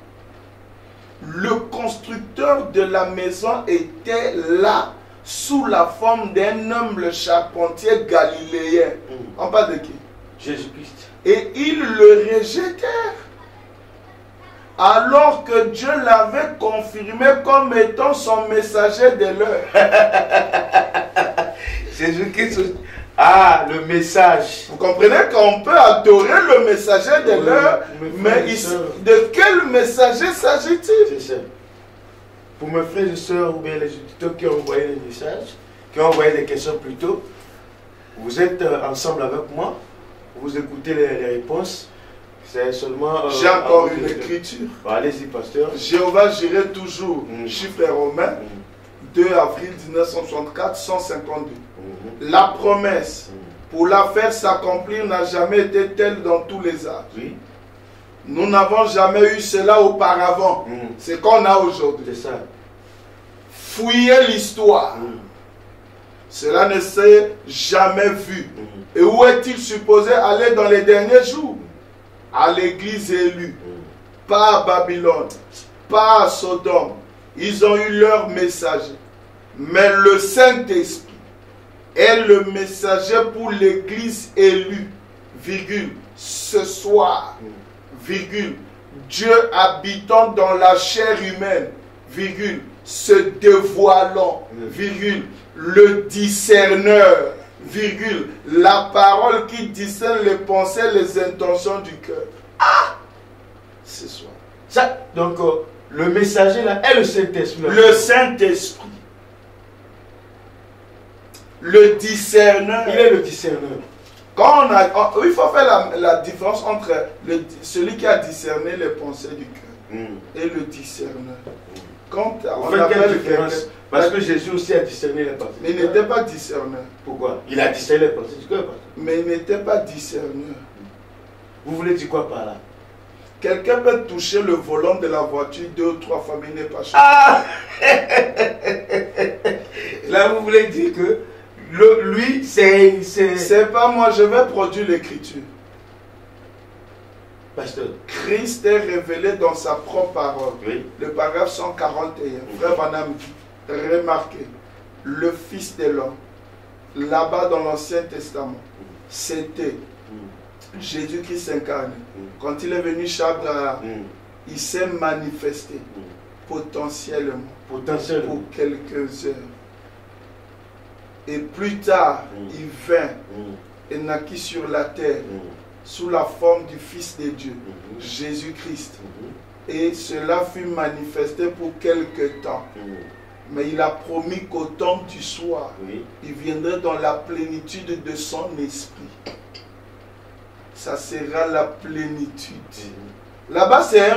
Le constructeur de la maison était là, sous la forme d'un humble charpentier galiléen. On parle de qui? Jésus-Christ. Et ils le rejetèrent. Alors que Dieu l'avait confirmé comme étant son messager de l'heure. Jésus-Christ. Ah, le message. Vous comprenez qu'on peut adorer le messager de l'heure, mais de quel messager s'agit-il? C'est ça. Pour mes frères et sœurs ou bien les auditeurs qui ont envoyé des messages, qui ont envoyé des questions plus tôt, vous êtes ensemble avec moi, vous écoutez les réponses. C'est seulement... J'ai encore une écriture. Bon, allez-y, pasteur. Jéhovah j'irai toujours, chiffre romain, 2 avril 1964, 152. La promesse pour la faire s'accomplir n'a jamais été telle dans tous les âges. Oui. Nous n'avons jamais eu cela auparavant. C'est ce qu'on a aujourd'hui. C'est ça. Fouillez l'histoire. Cela ne s'est jamais vu. Et où est-il supposé aller dans les derniers jours? À l'église élue. Pas à Babylone. Pas à Sodome. Ils ont eu leur messager. Mais le Saint-Esprit est le messager pour l'église élue. Virgule. Ce soir. Virgule. Dieu habitant dans la chair humaine. Virgule. Se dévoilant. Virgule. Le discerneur. Virgule. La parole qui discerne les pensées, les intentions du cœur. Ah! Ce soir. Ça, donc, le messager là est le Saint-Esprit. Le Saint-Esprit. Le discerneur. Il est le discerneur. Quand on a, il faut faire la différence entre celui qui a discerné les pensées du cœur et le discerneur. Quand on fait quelle appelle différence? Parce que Jésus aussi a discerné les pensées. Mais il n'était pas discerneur. Pourquoi? Il a discerné les pensées du cœur. Mais il n'était pas discerneur. Vous voulez dire quoi par là? Quelqu'un peut toucher le volant de la voiture 2 ou 3 fois, mais il n'est pas choqué. Ah! Là, vous voulez dire que lui, c'est pas moi, je vais produire l'écriture. Pasteur. Christ est révélé dans sa propre parole. Oui. Le paragraphe 141. Frère Branham dit, remarquez, le Fils de l'homme, là-bas dans l'Ancien Testament, c'était Jésus-Christ incarné. Quand il est venu Chabra, il s'est manifesté potentiellement pour quelques heures. Et plus tard, il vint et naquit sur la terre sous la forme du Fils de Dieu, Jésus-Christ. Et cela fut manifesté pour quelque temps. Mais il a promis qu'au temps du soir, il viendrait dans la plénitude de son esprit. Ça sera la plénitude. Là-bas, c'est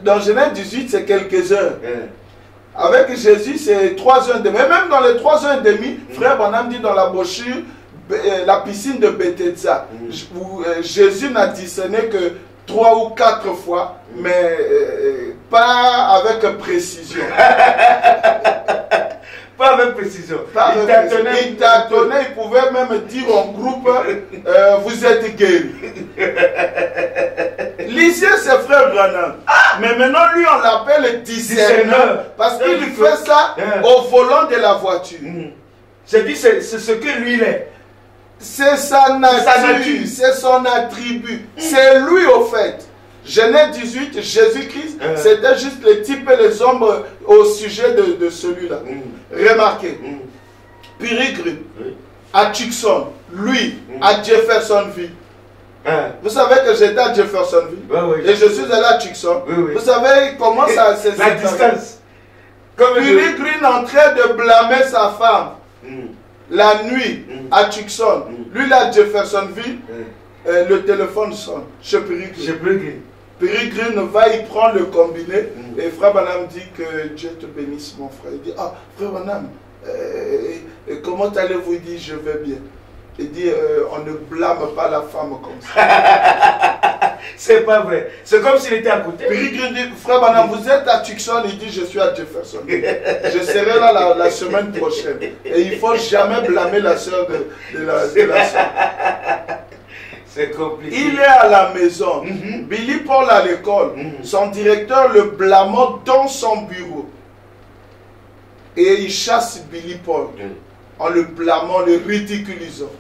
dans Genèse 18, c'est quelques heures. Avec Jésus, c'est 3 heures et demie. Même dans les 3 heures et demie, frère Branham dit dans la brochure, la piscine de Bethesda, où Jésus n'a discerné que 3 ou 4 fois, mais pas avec précision. Pas avec précision. Il tâtonnait, il pouvait même dire en groupe, vous êtes guéris. Lisez ses frères Branham. Mais maintenant, lui, on l'appelle discerneur. Parce qu'il fait ça au volant de la voiture. C'est dit, c'est ce que lui il est. C'est sa nature, c'est son attribut. C'est lui au fait. Genèse 18, Jésus-Christ, c'était juste les types et les ombres au sujet de celui-là. Remarquez, Peregrine, à Tucson, lui, à Jeffersonville. Vous savez que j'étais à Jeffersonville et je suis allé à Tucson. Vous savez comment ça s'est la distance. Peregrine en train de blâmer sa femme la nuit à Tucson. Lui, là, à Jeffersonville, le téléphone sonne chez Peregrine. Peregrine va y prendre le combiné et frère Branham dit que Dieu te bénisse mon frère. Il dit, ah frère Branham, comment allez-vous? Il dit, je vais bien. Il dit, on ne blâme pas la femme comme ça. C'est pas vrai. C'est comme s'il était à côté. Peregrine dit, frère Branham, vous êtes à Tucson? Il dit, je suis à Jefferson. Je serai là la semaine prochaine. Et il ne faut jamais blâmer la soeur de la soeur. C'est compliqué. Il est à la maison. Billy Paul à l'école. Son directeur le blâmant dans son bureau. Et il chasse Billy Paul en le blâmant, le ridiculisant.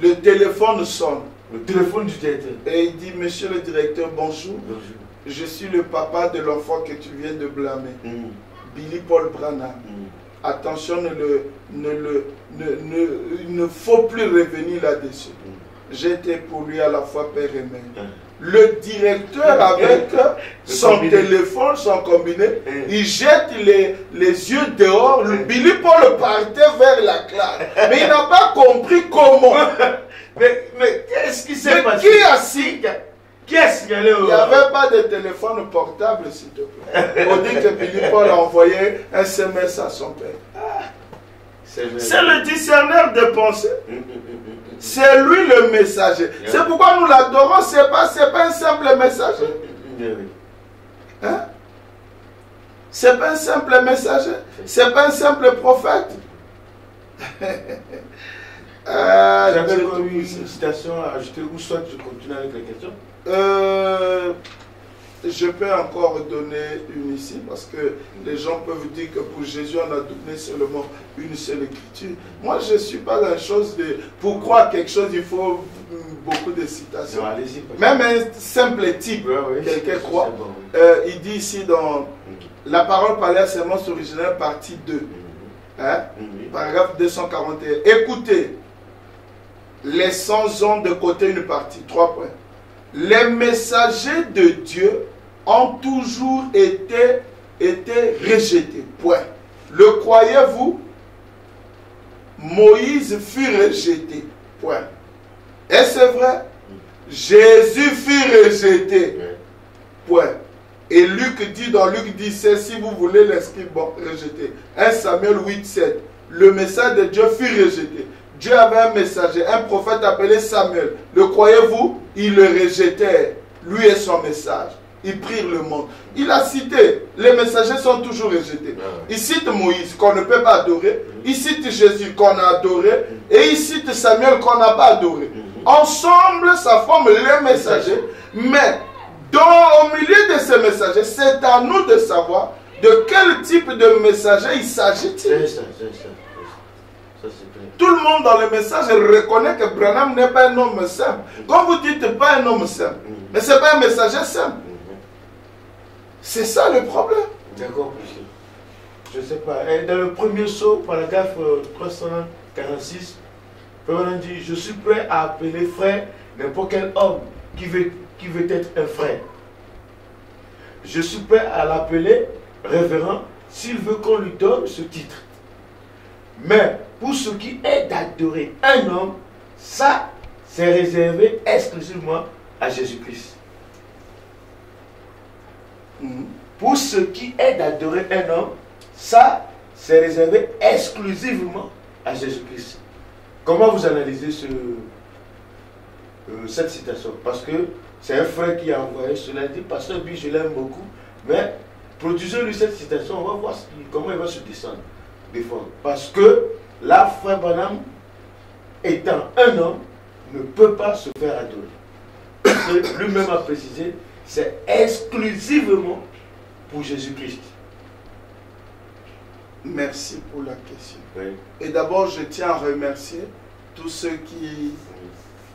Le téléphone sonne. Le téléphone du directeur. Et il dit, monsieur le directeur, bonjour. Je suis le papa de l'enfant que tu viens de blâmer. Billy Paul Branham. Attention, il ne faut plus revenir là-dessus. J'étais pour lui à la fois père et mère. Le directeur avec son téléphone, son combiné, il jette les yeux dehors. Billy Paul partait vers la classe. Mais il n'a pas compris comment. Mais qu'est-ce qui s'est passé? Qui a signé? Qui a signalé Il n'y avait pas de téléphone portable, s'il te plaît. On dit que Billy Paul a envoyé un SMS à son père. C'est le discerneur de pensée. C'est lui le messager. C'est pourquoi nous l'adorons. Ce n'est pas un simple messager. Hein? Ce n'est pas un simple messager. Ce n'est pas un simple prophète. J'avais une citation à ajouter, ou soit je continue avec la question. Je peux encore donner une ici, parce que les gens peuvent dire que pour Jésus, on a donné seulement une seule écriture. Moi, je ne suis pas dans la chose de... Pour croire quelque chose, il faut beaucoup de citations. Non, même un simple type, quelqu'un croit. Il dit ici dans la parole par la sémence originelle, partie 2, hein, paragraphe 241. Écoutez, laissons de côté une partie, 3 points. Les messagers de Dieu ont toujours été rejetés. Point. Le croyez-vous? Moïse fut rejeté. Point. Est-ce vrai? Jésus fut rejeté. Point. Et Luc dit dans Luc 17, si vous voulez l'inscrire, bon, rejeté. 1 Samuel 8, 7. Le message de Dieu fut rejeté. Dieu avait un messager, un prophète appelé Samuel. Le croyez-vous? Il le rejetait, lui et son message. Ils prirent le monde. Il a cité, les messagers sont toujours rejetés. Il cite Moïse, qu'on ne peut pas adorer. Il cite Jésus, qu'on a adoré. Et il cite Samuel, qu'on n'a pas adoré. Ensemble, ça forme les messagers. Mais, au milieu de ces messagers, c'est à nous de savoir de quel type de messager il s'agit-il. Tout le monde dans le message reconnaît que Branham n'est pas un homme simple. Comme vous dites, pas un homme simple. Mais ce n'est pas un messager simple. C'est ça le problème. D'accord, monsieur. Je ne sais pas. Et dans le premier saut, paragraphe 346, Branham dit, je suis prêt à appeler frère n'importe quel homme qui veut être un frère. Je suis prêt à l'appeler révérend s'il veut qu'on lui donne ce titre. Mais pour ce qui est d'adorer un homme, ça, c'est réservé exclusivement à Jésus-Christ. Pour ce qui est d'adorer un homme, ça, c'est réservé exclusivement à Jésus-Christ. Comment vous analysez cette citation? Parce que c'est un frère qui a envoyé cela. Il dit, Pasteur Bi, je l'aime beaucoup, mais produisez-lui cette citation, on va voir comment il va se défendre. Parce que là, frère Branham, étant un homme, ne peut pas se faire adorer. Lui-même a précisé, c'est exclusivement pour Jésus-Christ. Merci pour la question. Oui. Et d'abord, je tiens à remercier tous ceux qui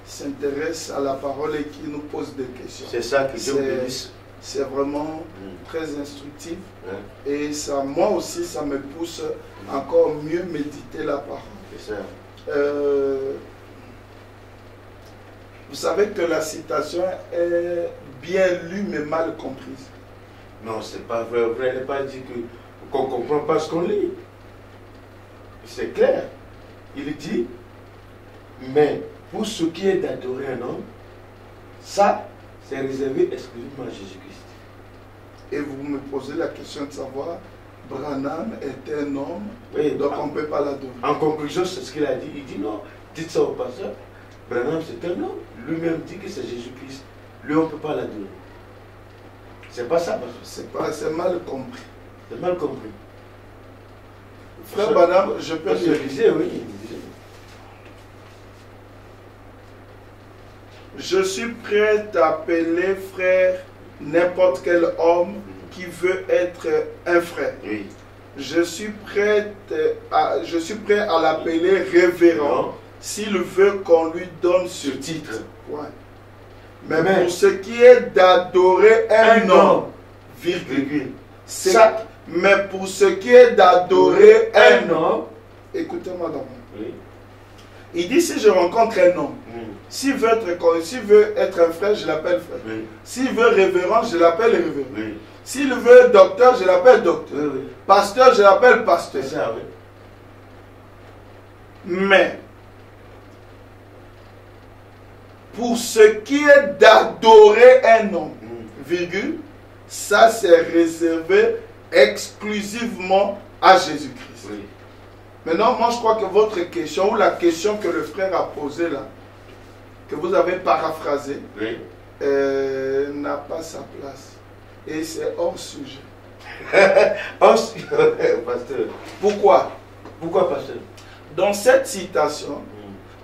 s'intéressent à la parole et qui nous posent des questions. C'est ça que Dieu bénisse. C'est vraiment très instructif. Et ça, moi aussi, ça me pousse encore mieux méditer la parole. C'est ça. Vous savez que la citation est bien lue mais mal comprise. Non, c'est pas vrai. Elle n'est pas dit qu'on ne comprend pas ce qu'on lit. C'est clair. Il dit, mais pour ce qui est d'adorer un homme, ça, c'est réservé exclusivement à Jésus-Christ. Et vous me posez la question de savoir, Branham est un homme, oui, donc on ne peut pas l'adorer. En conclusion, c'est ce qu'il a dit. Il dit non, dites ça au pasteur. Branham, c'est un homme. Lui-même dit que c'est Jésus-Christ. Lui, on ne peut pas l'adorer. C'est pas ça, pasteur. C'est mal compris. C'est mal compris. Frère Branham, je peux le dire, oui. Je suis prêt à appeler frère n'importe quel homme qui veut être un frère. Oui. Je suis prêt à l'appeler révérend s'il veut qu'on lui donne ce titre. Ouais. Mais pour ce qui est d'adorer un homme, virgule, mais pour ce qui est d'adorer un homme, écoutez-moi d'abord. Oui. Il dit, si je rencontre un homme, s'il veut être un frère, je l'appelle frère. Oui. S'il veut révérend, je l'appelle révérend. Oui. S'il veut docteur, je l'appelle docteur. Oui, oui. Pasteur, je l'appelle pasteur. C'est ça, oui. Mais, pour ce qui est d'adorer un homme, virgule, ça c'est réservé exclusivement à Jésus-Christ. Oui. Maintenant, moi je crois que votre question, ou la question que le frère a posée là, que vous avez paraphrasée, Oui. n'a pas sa place. Et c'est hors sujet. Pasteur. Pourquoi? Pourquoi, pasteur? Dans cette citation,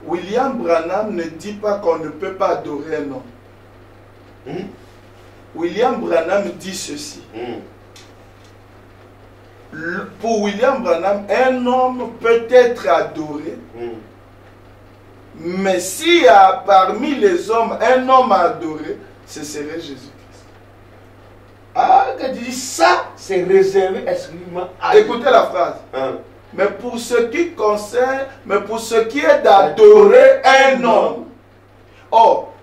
William Branham ne dit pas qu'on ne peut pas adorer un homme. William Branham dit ceci. Pour William Branham, un homme peut être adoré, mais s'il y a parmi les hommes un homme à adorer, ce serait Jésus-Christ. Ah, quand tu dis ça, c'est réservé exclusivement à... Écoutez la phrase. Mais pour ce qui concerne, mais pour ce qui est d'adorer un homme. Or,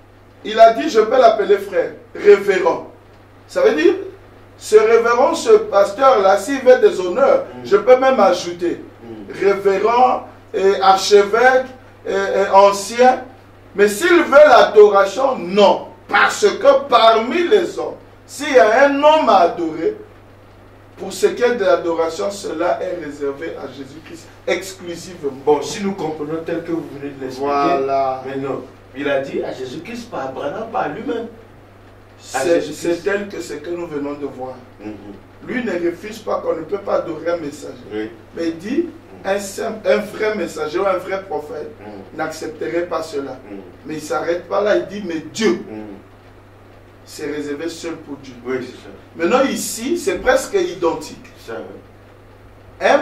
il a dit, je peux l'appeler frère, révérend. Ça veut dire, ce révérend, ce pasteur-là, s'il veut des honneurs, je peux même ajouter révérend, archevêque, ancien. Mais s'il veut l'adoration, non. Parce que parmi les hommes, s'il y a un homme à adorer, pour ce qui est de l'adoration, cela est réservé à Jésus-Christ exclusivement. Bon, si nous comprenons tel que vous venez de l'expliquer, voilà. Mais non, il a dit à Jésus-Christ, pas à Branham, pas à lui-même. C'est tel que ce que nous venons de voir. Lui ne refuse pas qu'on ne peut pas adorer un messager. Mais il dit, un vrai messager ou un vrai prophète n'accepterait pas cela. Mais il ne s'arrête pas là, il dit, mais Dieu. C'est réservé seul pour Dieu. Oui, c'est ça. Maintenant ici, c'est presque identique. Ça, oui. Un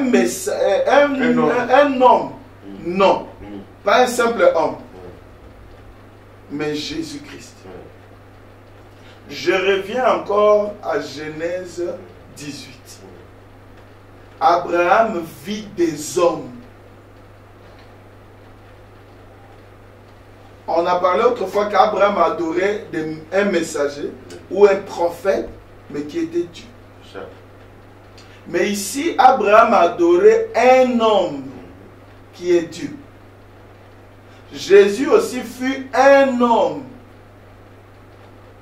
homme, non. Pas un simple homme. Mais Jésus-Christ. Je reviens encore à Genèse 18. Abraham vit des hommes. On a parlé autrefois qu'Abraham adorait un messager ou un prophète, mais qui était Dieu. Mais ici, Abraham adorait un homme qui est Dieu. Jésus aussi fut un homme.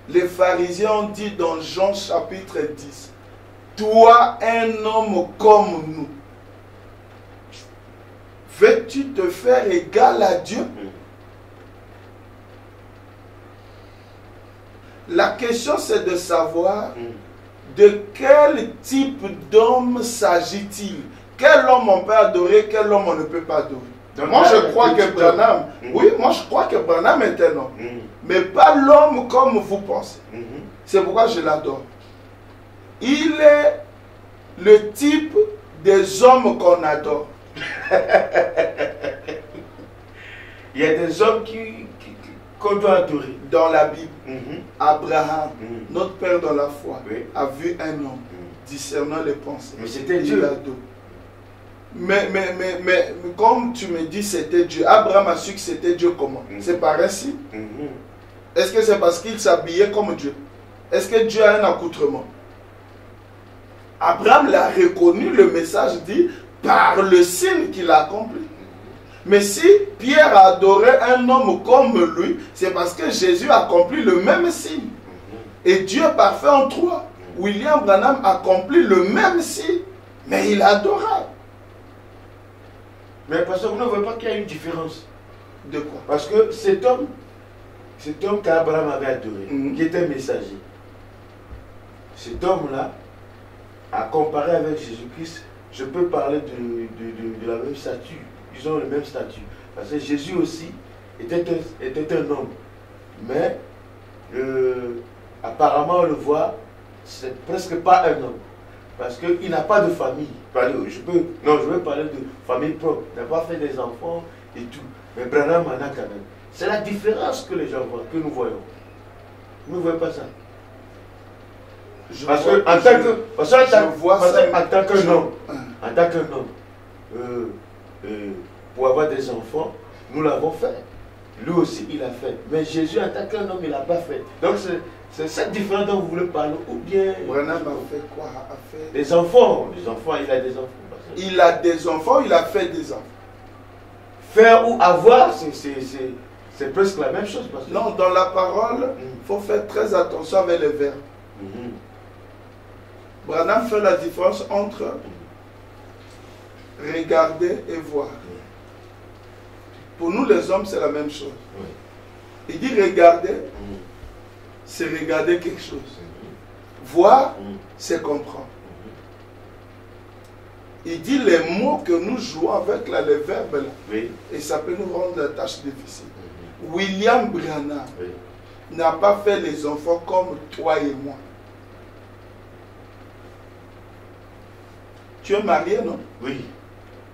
Les pharisiens ont dit dans Jean chapitre 10, toi un homme comme nous, veux-tu te faire égal à Dieu? La question c'est de savoir de quel type d'homme s'agit-il? Quel homme on peut adorer, quel homme on ne peut pas adorer? Donc, moi je crois que Branham, oui, moi je crois que Branham est un homme, mais pas l'homme comme vous pensez. C'est pourquoi je l'adore. Il est le type des hommes qu'on adore. Il y a des hommes qu'on doit adorer. Dans la Bible, Abraham, notre père dans la foi, a vu un homme discernant les pensées. Mais c'était Dieu. Mais comme tu me dis c'était Dieu, Abraham a su que c'était Dieu comment? C'est par ainsi. Est-ce que c'est parce qu'il s'habillait comme Dieu? Est-ce que Dieu a un accoutrement? Abraham l'a reconnu, le message dit, par le signe qu'il a accompli. Mais si Pierre a adoré un homme comme lui, c'est parce que Jésus a accompli le même signe. Et Dieu est parfait en trois. William Branham accomplit le même signe, mais il adora. Mais parce que vous ne voyez pas qu'il y a une différence. De quoi? Parce que cet homme qu'Abraham avait adoré, qui était messager, cet homme-là, à comparer avec Jésus-Christ, je peux parler de la même statue. Ils ont le même statut. Parce que Jésus aussi était un homme. Mais apparemment, on le voit, c'est presque pas un homme. Parce qu'il n'a pas de famille. Je veux parler de famille propre. Il n'a pas fait des enfants et tout. Mais Branham en a quand même. C'est la différence que les gens voient, que nous voyons. Vous ne voyez pas ça? Parce que en tant qu'un homme, pour avoir des enfants, nous l'avons fait. Lui aussi, il a fait. Mais Jésus, en tant qu'un homme, il n'a pas fait. Donc, c'est cette différence dont vous voulez parler. Ou bien... Branham a fait quoi? Les enfants. Les enfants, il a des enfants. Il a des enfants, il a fait des enfants. Faire ou avoir, c'est C'est presque la même chose. Parce que... Non, dans la parole, il faut faire très attention avec les verbes. Branham fait la différence entre regarder et voir. Pour nous les hommes, c'est la même chose. Il dit regarder, c'est regarder quelque chose. Voir, c'est comprendre. Il dit les mots que nous jouons avec là, les verbes là, Oui. et ça peut nous rendre la tâche difficile. William Branham Oui. n'a pas fait les enfants comme toi et moi. Tu es marié, non? Oui.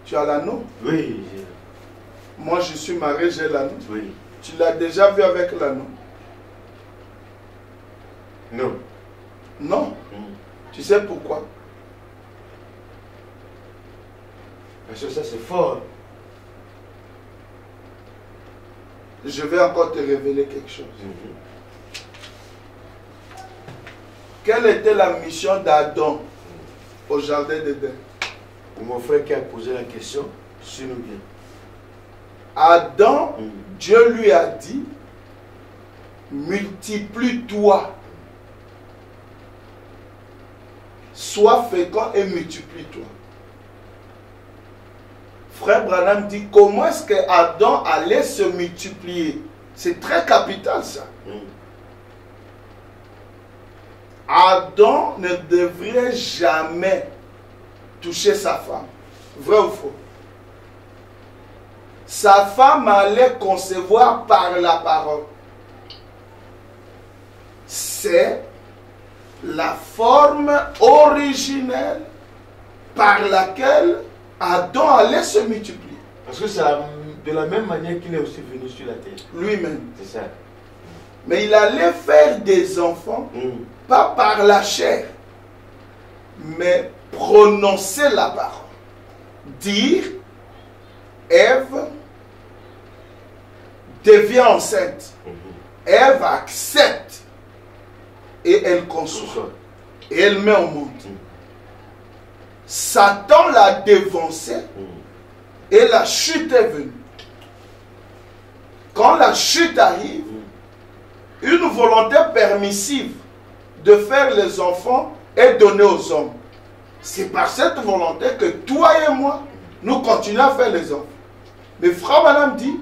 Tu as l'anneau? Oui. Moi, je suis marié, j'ai l'anneau. Oui. Tu l'as déjà vu avec l'anneau? Non. Non. Tu sais pourquoi? Parce que ça, c'est fort. Je vais encore te révéler quelque chose. Quelle était la mission d'Adam au jardin d'Éden? Mon frère qui a posé la question, suis-nous bien. Adam, Dieu lui a dit, multiplie-toi. Sois fécond et multiplie-toi. Frère Branham dit, comment est-ce que Adam allait se multiplier? C'est très capital ça. Adam ne devrait jamais toucher sa femme. Vrai ou faux? Sa femme allait concevoir par la parole. C'est la forme originelle par laquelle Adam allait se multiplier. Parce que c'est de la même manière qu'il est aussi venu sur la terre. Lui-même. C'est ça. Mais il allait faire des enfants, pas par la chair, mais prononcer la parole. Dire, Ève devient enceinte. Ève accepte et elle conçoit. Et elle met au monde. Satan l'a dévancé et la chute est venue. Quand la chute arrive, une volonté permissive de faire les enfants est donnée aux hommes. C'est par cette volonté que toi et moi, nous continuons à faire les enfants. Mais Frère Branham dit,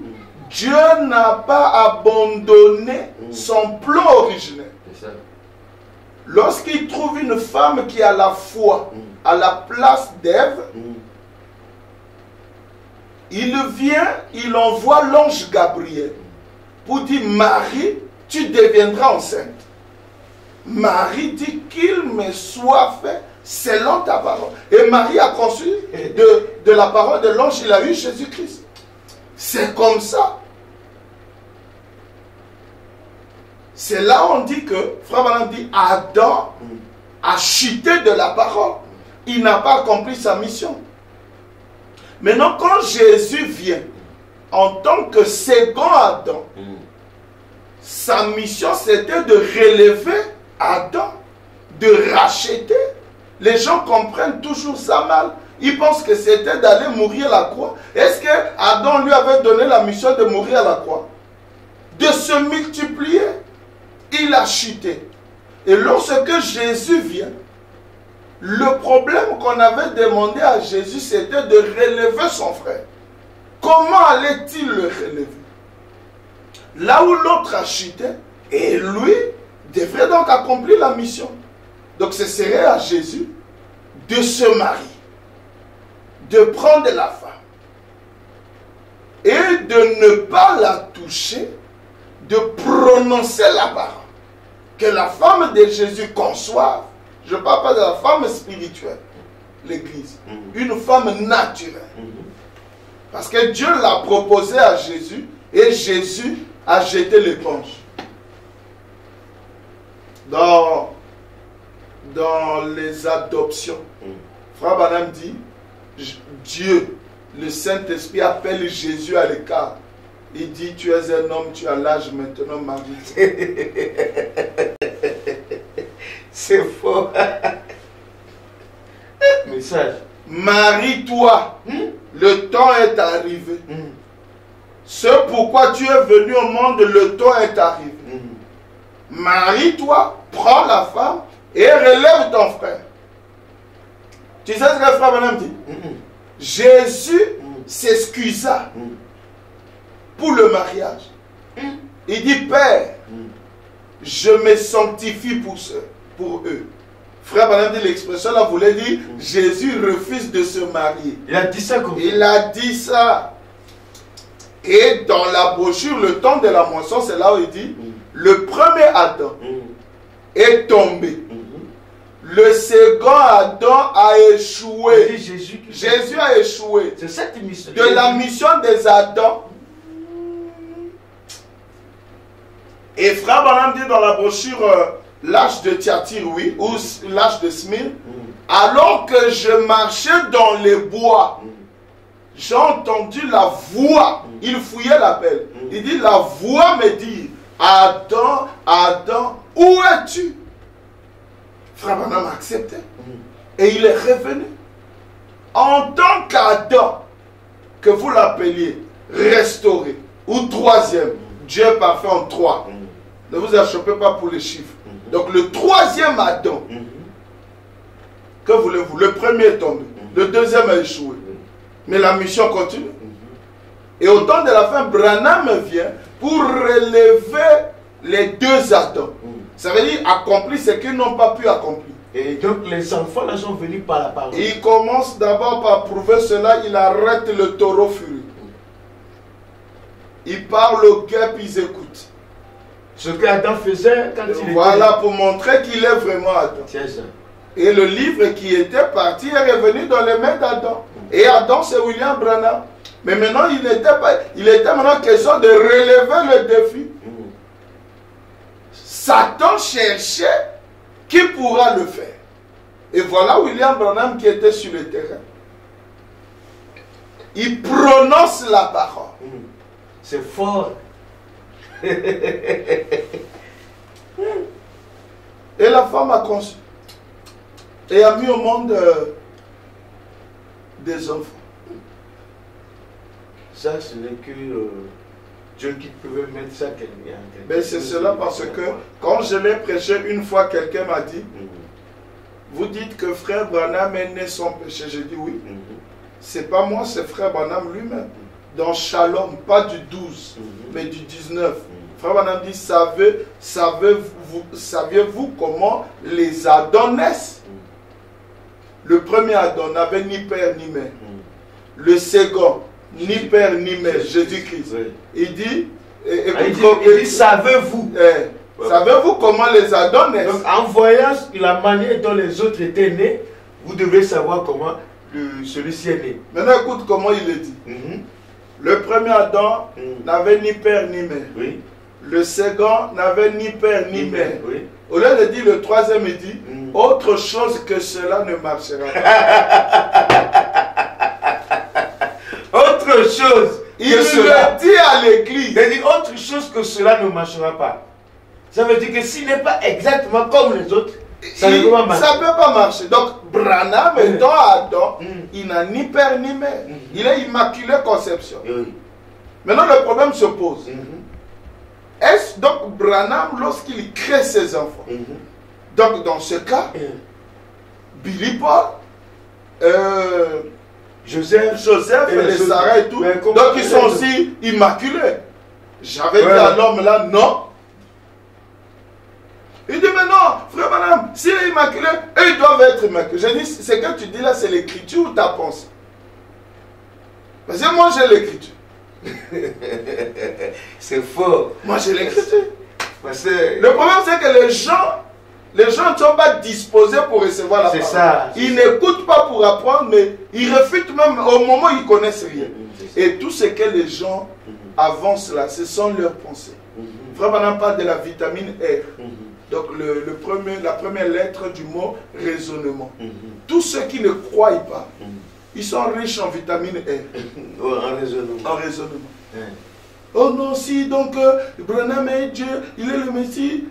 Dieu n'a pas abandonné son plan originel. Lorsqu'il trouve une femme qui a la foi à la place d'Ève, il vient, il envoie l'ange Gabriel pour dire, Marie, tu deviendras enceinte. Marie dit qu'il me soit fait selon ta parole. Et Marie a conçu de la parole de l'ange, il a eu Jésus-Christ. C'est comme ça. C'est là où on dit que, Frère Branham dit, Adam a chuté de la parole. Il n'a pas accompli sa mission. Maintenant, quand Jésus vient, en tant que second Adam, sa mission c'était de relever Adam, de racheter. Les gens comprennent toujours ça mal. Ils pensent que c'était d'aller mourir à la croix. Est-ce que Adam lui avait donné la mission de mourir à la croix? De se multiplier. Il a chuté. Et lorsque Jésus vient, le problème qu'on avait demandé à Jésus, c'était de relever son frère. Comment allait-il le relever? Là où l'autre a chuté, et lui devrait donc accomplir la mission. Donc ce serait à Jésus de se marier, de prendre la femme et de ne pas la toucher, de prononcer la parole. Que la femme de Jésus conçoive. Je ne parle pas de la femme spirituelle, l'église. Une femme naturelle. Parce que Dieu l'a proposé à Jésus et Jésus a jeté l'éponge. Dans les adoptions, Frère Branham dit, Dieu, le Saint-Esprit appelle Jésus à l'écart. Il dit, tu es un homme, tu as l'âge maintenant, marie. C'est faux. Message. Marie-toi. Le temps est arrivé. ce pourquoi tu es venu au monde, le temps est arrivé. Marie-toi, prends la femme et relève ton frère. Tu sais ce que le frère Branham dit? Jésus s'excusa pour le mariage. Il dit, Père, je me sanctifie pour eux. Frère Branham dit, l'expression là voulait dire, Jésus refuse de se marier. Il a dit ça comme ça. Il a dit ça. Et dans la brochure, le temps de la moisson, c'est là où il dit, le premier Adam est tombé. Le second Adam a échoué. Jésus a échoué. C'est cette mission. De la mission des Adams. Et Frère Branham dit dans la brochure l'âge de Thyatire, oui, ou l'âge de Smyrne, alors que je marchais dans les bois, j'ai entendu la voix. Il fouillait l'appel. Il dit, la voix me dit, Adam, Adam, où es-tu? Frère Branham a accepté. Et il est revenu. En tant qu'Adam, que vous l'appeliez restauré, ou troisième, Dieu parfait en trois. Ne vous achoppez pas pour les chiffres. Donc le troisième Adam, que voulez-vous? Le premier est tombé, le deuxième a échoué. Mais la mission continue. Et au temps de la fin, Branham vient pour relever les deux Adams. Ça veut dire accomplir ce qu'ils n'ont pas pu accomplir. Et donc les enfants là sont venus par la parole. Il commence d'abord par prouver cela, il arrête le taureau furieux. Il parle aux guêpes, ils écoutent. Ce qu'Adam faisait quand il voilà, pour montrer qu'il est vraiment Adam. C'est ça. Et le livre qui était parti est revenu dans les mains d'Adam. Et Adam, c'est William Branham. Mais maintenant, il était maintenant question de relever le défi. Satan cherchait qui pourra le faire. Et voilà William Branham qui était sur le terrain. Il prononce la parole. C'est fort. Et la femme a conçu. Et a mis au monde des enfants. Ça, ce n'est que Dieu qui pouvait mettre ça quelqu'un. Mais c'est cela parce que quand je l'ai prêché une fois, quelqu'un m'a dit, vous dites que frère Branham est né sans péché. J'ai dit oui. C'est pas moi, c'est frère Branham lui-même. Dans Shalom, pas du 12, mais du 19. Frère Branham dit, saviez-vous comment les Adams naissent? Le premier Adam n'avait ni père ni mère. Le second, ni père ni mère, Jésus-Christ. Il dit, il dit savez-vous? Savez-vous comment les Adams naissent? Donc, en voyant la manière dont les autres étaient nés, vous devez savoir comment celui-ci est né. Maintenant, écoute comment il est dit. Le premier Adam n'avait ni père ni mère. Oui. Le second n'avait ni père ni mère. Oui. Au lieu de dire le troisième, il dit autre chose que cela ne marchera pas. Autre chose. Il le dit à l'église. Il dit autre chose que cela ne marchera pas. Ça veut dire que s'il n'est pas exactement comme les autres, ça ne peut pas marcher. Ça ne peut pas marcher. Donc, Branham étant Adam, il n'a ni père ni mère. Il est immaculé conception. Maintenant, le problème se pose. Est-ce donc Branham, lorsqu'il crée ses enfants, donc dans ce cas, Billy Paul, Joseph et les Sarah et tout, donc ils sont aussi immaculés. J'avais dit à l'homme là, non. Il dit, mais non, frère Branham, s'il est immaculé, eux ils doivent être immaculés. J'ai dit, ce que tu dis là, c'est l'écriture ou ta pensée? Parce que moi j'ai l'écriture. C'est fort. Moi j'ai l'écriture. Le problème c'est que les gens ne sont pas disposés pour recevoir la parole. C'est ça. Ils n'écoutent pas pour apprendre, mais ils refutent même au moment où ils ne connaissent rien. Et tout ce que les gens avancent là, ce sont leurs pensées. Frère Branham parle de la vitamine R. Donc la première lettre du mot raisonnement. Tous ceux qui ne croient pas, ils sont riches en vitamine R. En raisonnement. En raisonnement. Oh non, si donc Branham est Dieu, il est le Messie,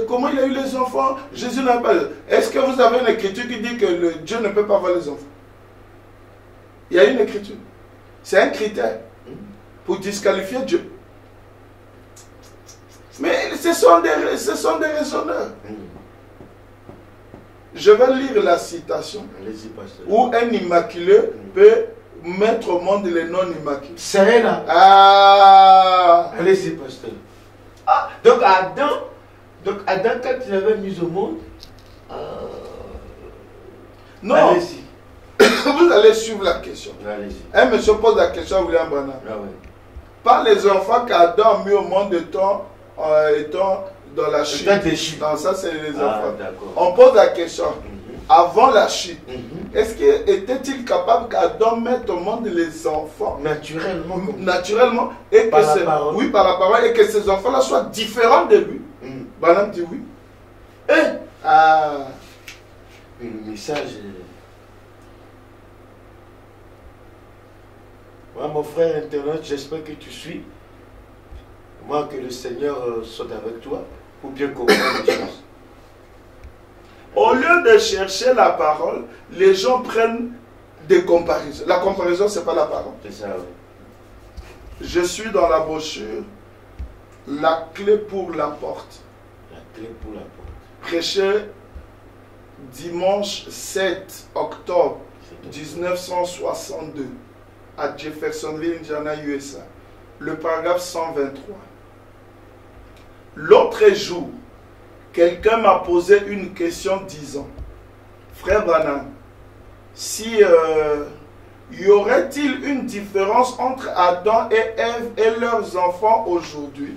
comment il a eu les enfants? Jésus n'a pas. Est-ce que vous avez une écriture qui dit que Dieu ne peut pas avoir les enfants? Il y a une écriture. C'est un critère. pour disqualifier Dieu. Mais ce sont des raisonneurs. Je vais lire la citation où un immaculé peut mettre au monde les non-immaculés. C'est là. Ah. Allez-y, pasteur. Ah, donc Adam, quand il avait mis au monde, non. Allez-y. Vous allez suivre la question. Allez-y. Un monsieur pose la question à William Branham. Ah ouais. Pas les enfants qu'Adam a mis au monde étant dans la chute. Non, ça c'est les enfants. On pose la question. Avant la chute, est-ce qu'il était-il capable qu'Adam mette au monde les enfants naturellement et par que la parole. Oui, par la parole, et que ces enfants-là soient différents de lui? Branham dit oui. Le message. Moi, mon frère internaute, j'espère que tu suis. Moi, que le Seigneur soit avec toi pour bien comprendre les choses. Au lieu de chercher la parole, les gens prennent des comparaisons. La comparaison, ce n'est pas la parole. C'est ça, oui. Je suis dans la brochure La clé pour la porte. La clé pour la porte. Prêché dimanche 7 octobre 1962 à Jeffersonville, Indiana, USA. Le paragraphe 123. L'autre jour, quelqu'un m'a posé une question disant, Frère Branham, si y aurait-il une différence entre Adam et Ève et leurs enfants aujourd'hui,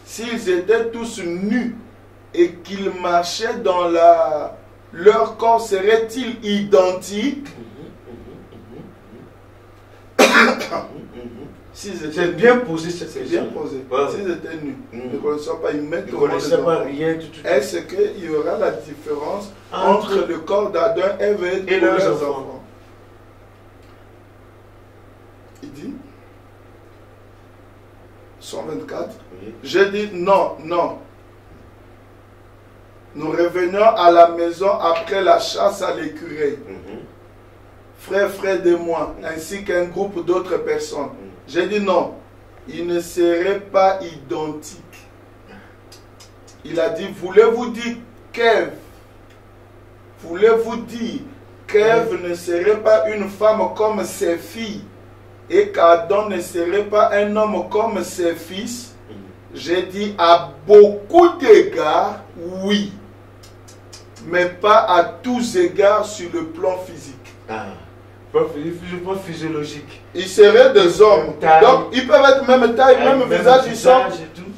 s'ils étaient tous nus et qu'ils marchaient dans leur corps, seraient-ils identiques? C'est bien posé cette question. C'est bien posé. S'ils étaient nus, ne connaissant pas, ils mettent au monde des rien du tout. Est-ce qu'il y aura la différence entre le corps d'Adam et leurs enfants? Il dit 124. Oui. J'ai dit non. Nous revenions à la maison après la chasse à l'écureuil. Frère de moi, ainsi qu'un groupe d'autres personnes. J'ai dit non, ils ne seraient pas identiques. Il a dit, voulez-vous dire qu'Ève ne serait pas une femme comme ses filles et qu'Adam ne serait pas un homme comme ses fils? J'ai dit à beaucoup d'égards, oui, mais pas à tous égards sur le plan physique. Pas physiologique. Ils seraient des hommes. Donc, ils peuvent être même taille, même visage, ils sont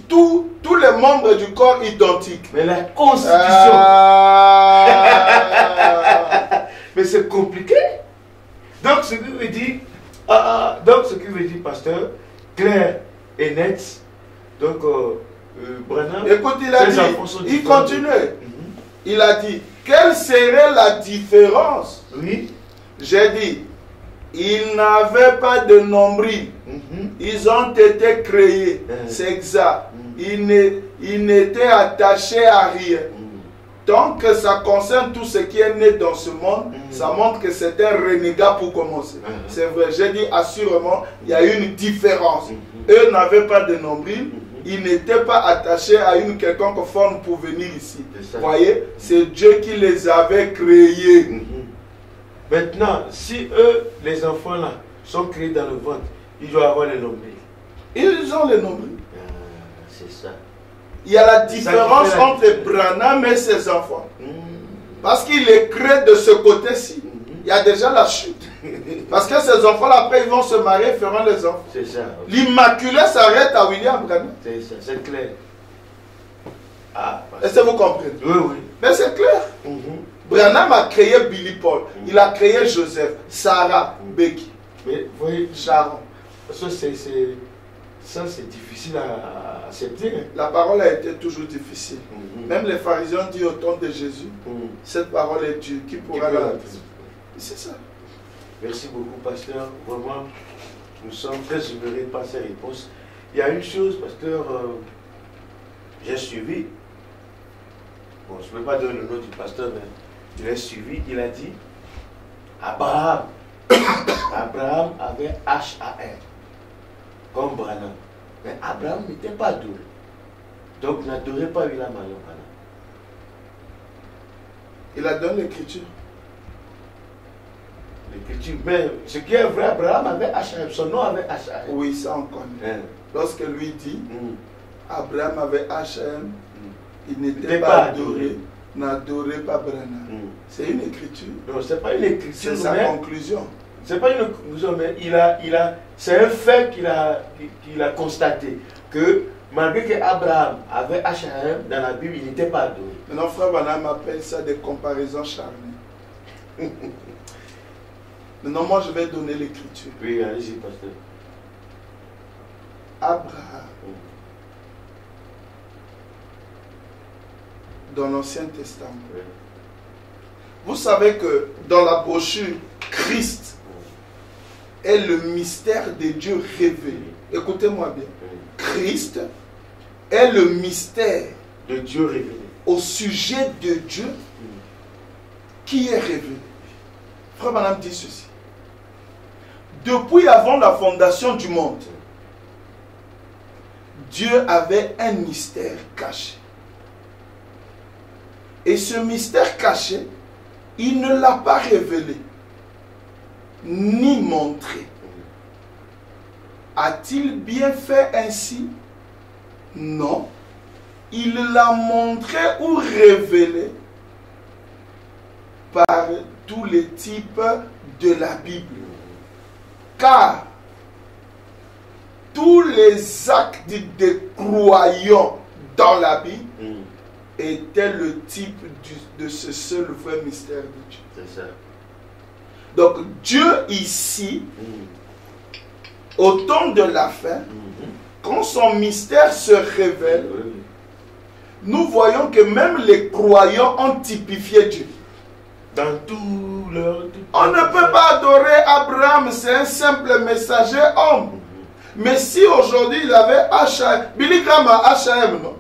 tous les membres du corps identiques. Mais la constitution. Mais c'est compliqué. Donc, ce qui veut dire, pasteur, clair et net. Donc, Branham. Écoute, il continue. Il a dit, quelle serait la différence? Oui. J'ai dit, ils n'avaient pas de nombril. Ils ont été créés. C'est exact. Ils n'étaient attachés à rien. Tant que ça concerne tout ce qui est né dans ce monde, ça montre que c'est un renégat pour commencer. C'est vrai. J'ai dit, assurément, il y a une différence. Eux n'avaient pas de nombril. Ils n'étaient pas attachés à une quelconque forme pour venir ici. Vous voyez, c'est Dieu qui les avait créés. Maintenant, si eux, les enfants là, sont créés dans le ventre, ils doivent avoir les nombrils. Ils ont les nombrils. C'est ça. Il y a la différence entre Branham et ses enfants. Parce qu'il est créé de ce côté-ci. Il y a déjà la chute. Parce que ces enfants-là, après, ils vont se marier, feront les enfants. C'est ça. L'immaculé s'arrête à William Branham. C'est ça, c'est clair. Est-ce que vous comprenez? Oui. Mais c'est clair. Branham a créé Billy Paul. Il a créé Joseph, Sarah, Becky. Mais vous voyez, Sharon. Ça, c'est difficile à accepter. La parole a été toujours difficile. Même les pharisiens disent au temps de Jésus, cette parole est dure. Qui pourra la... C'est ça. Merci beaucoup, pasteur. Vraiment, nous sommes très honorés par ces réponses. Il y a une chose, pasteur, j'ai suivi. Bon, je ne peux pas donner le nom du pasteur, mais je l'ai suivi. Il a dit, Abraham avait H-A-R. comme Branham. Mais Abraham n'était pas adoré. Donc n'adorait pas William Marion Branham. Il a donné l'écriture. L'écriture, mais ce qui est vrai, Abraham avait H.M. Son nom avait H.M. Oui, ça on connaît. Lorsque lui dit, Abraham avait H.M., il n'était pas adoré, n'adorait pas Branham. C'est une écriture. Non, c'est pas une écriture. C'est sa conclusion. C'est pas une conclusion, mais c'est un fait qu'il a constaté. Que malgré que Abraham avait H.M. dans la Bible, il n'était pas adoré. Maintenant, frère Branham appelle ça des comparaisons charnelles. Maintenant, moi, je vais donner l'écriture. Oui, allez-y, pasteur. Abraham, dans l'Ancien Testament. Oui. Vous savez que dans la brochure, Christ est le mystère de Dieu révélé. Écoutez-moi bien. Christ est le mystère de Dieu révélé. Au sujet de Dieu qui est révélé. Frère Branham dit ceci. Depuis avant la fondation du monde, Dieu avait un mystère caché. Et ce mystère caché, il ne l'a pas révélé, ni montré. A-t-il bien fait ainsi? Non. Il l'a montré ou révélé par tous les types de la Bible. Car tous les actes des croyants dans la Bible étaient le type de ce seul vrai mystère de Dieu. C'est ça. Donc Dieu ici, au temps de la fin, quand son mystère se révèle, nous voyons que même les croyants ont typifié Dieu. Dans tout leur... On ne peut pas adorer Abraham, c'est un simple messager homme. Mais si aujourd'hui il avait H.M., Billy Graham a H.M., non?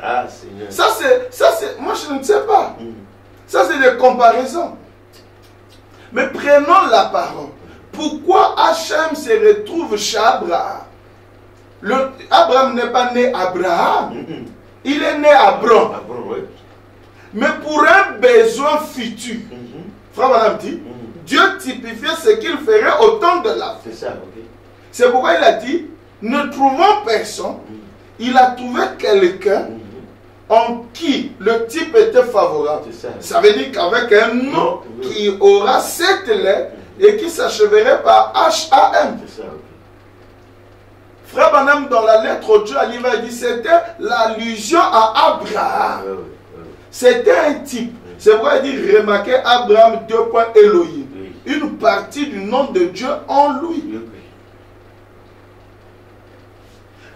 Ah, Seigneur. Ça c'est, moi je ne sais pas. Ça c'est des comparaisons. Mais prenons la parole. Pourquoi H.M. se retrouve chez Abraham? Abraham n'est pas né Abraham. Il est né Abram. Mais pour un besoin futur, Frère Branham dit, Dieu typifiait ce qu'il ferait au temps de la fin. C'est ça, ok. C'est pourquoi il a dit, ne trouvant personne, il a trouvé quelqu'un en qui le type était favorable. Ça veut dire qu'avec un nom qui aura 7 lettres et qui s'acheverait par H.A.M. C'est ça, ok. Frère Branham, dans la lettre au Dieu, il va dire c'était l'allusion à Abraham. C'était un type. C'est pourquoi il dit remarquez Abraham, Elohim. Une partie du nom de Dieu en lui.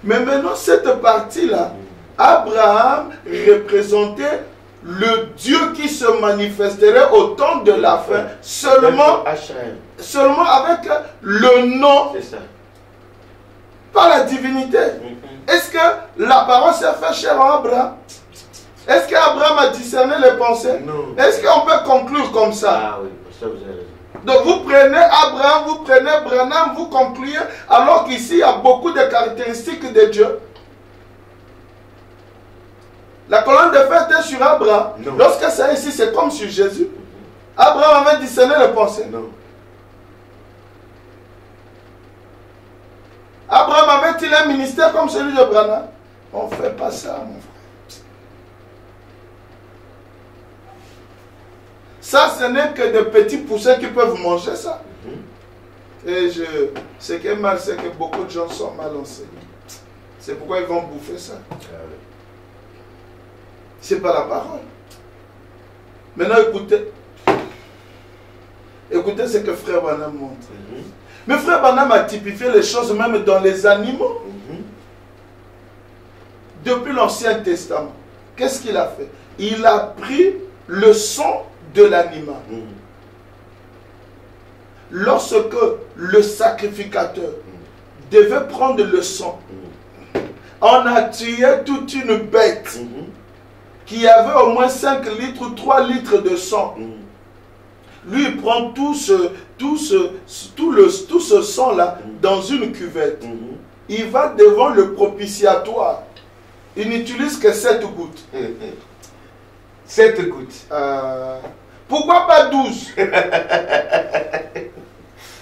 Mais maintenant, cette partie-là, Abraham représentait le Dieu qui se manifesterait au temps de la fin, seulement avec le nom. C'est ça. Par la divinité. Est-ce que la parole s'est faite chez Abraham? Est-ce qu'Abraham a discerné les pensées? Non. Est-ce qu'on peut conclure comme ça? Ah oui, ça vous avez raison. Donc vous prenez Abraham, vous prenez Branham, vous concluez, alors qu'ici il y a beaucoup de caractéristiques de Dieu. La colonne de feu était sur Abraham. Non. Lorsque c'est ici, c'est comme sur Jésus. Abraham avait discerné les pensées. Non. Abraham avait-il un ministère comme celui de Branham? On ne fait pas ça, mon frère. Ça, ce n'est que des petits poussins qui peuvent manger ça. Et ce qui est mal, c'est que beaucoup de gens sont mal enseignés. C'est pourquoi ils vont bouffer ça. C'est pas la parole. Maintenant, écoutez. Écoutez ce que Frère Branham montre. Mais Frère Branham a typifié les choses même dans les animaux. Depuis l'Ancien Testament, qu'est-ce qu'il a fait? Il a pris le son de l'animal. Lorsque le sacrificateur devait prendre le sang, on a tué toute une bête qui avait au moins 5 litres ou 3 litres de sang. Lui, il prend tout tout ce sang-là dans une cuvette. Il va devant le propitiatoire. Il n'utilise que 7 gouttes. 7 gouttes. Pourquoi pas 12?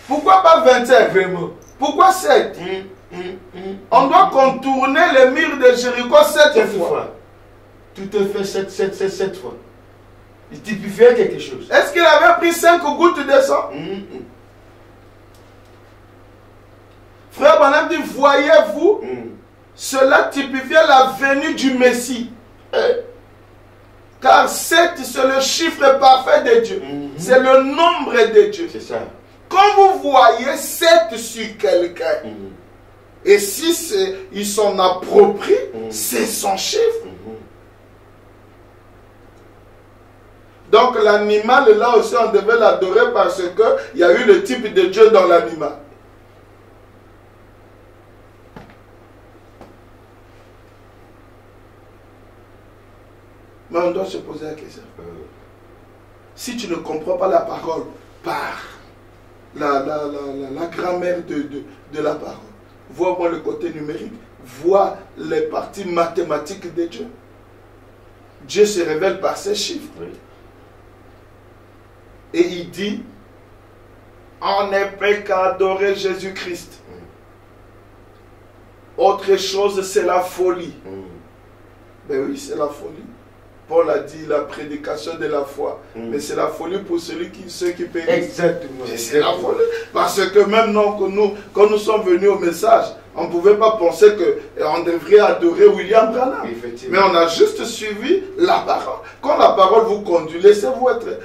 Pourquoi pas 25? Vraiment. Pourquoi 7? On doit contourner les murs de Jéricho 7 fois. Tout est fait 7 fois. Il typifiait quelque chose. Est-ce qu'il avait pris 5 gouttes de sang? Frère Branham dit, voyez-vous, cela typifiait la venue du Messie. Car 7, c'est le chiffre parfait de Dieu. C'est le nombre de Dieu. C'est ça. Quand vous voyez 7 sur quelqu'un, et si il s'en approprie, c'est son chiffre. Donc l'animal, là aussi, on devait l'adorer parce qu'il y a eu le type de Dieu dans l'animal. Mais on doit se poser la question. Si tu ne comprends pas la parole par la grammaire de la parole, vois-moi le côté numérique, vois les parties mathématiques de Dieu. Dieu se révèle par ses chiffres. Oui. Et il dit, on ne peut qu'adorer Jésus-Christ. Autre chose, c'est la folie. Ben oui, c'est la folie. Paul a dit la prédication de la foi. Mais c'est la folie pour ceux qui périssent. Exactement. C'est la folie. Parce que même quand nous sommes venus au message, on ne pouvait pas penser qu'on devrait adorer William Branham. Mais on a juste suivi la parole. Quand la parole vous conduit, laissez-vous être,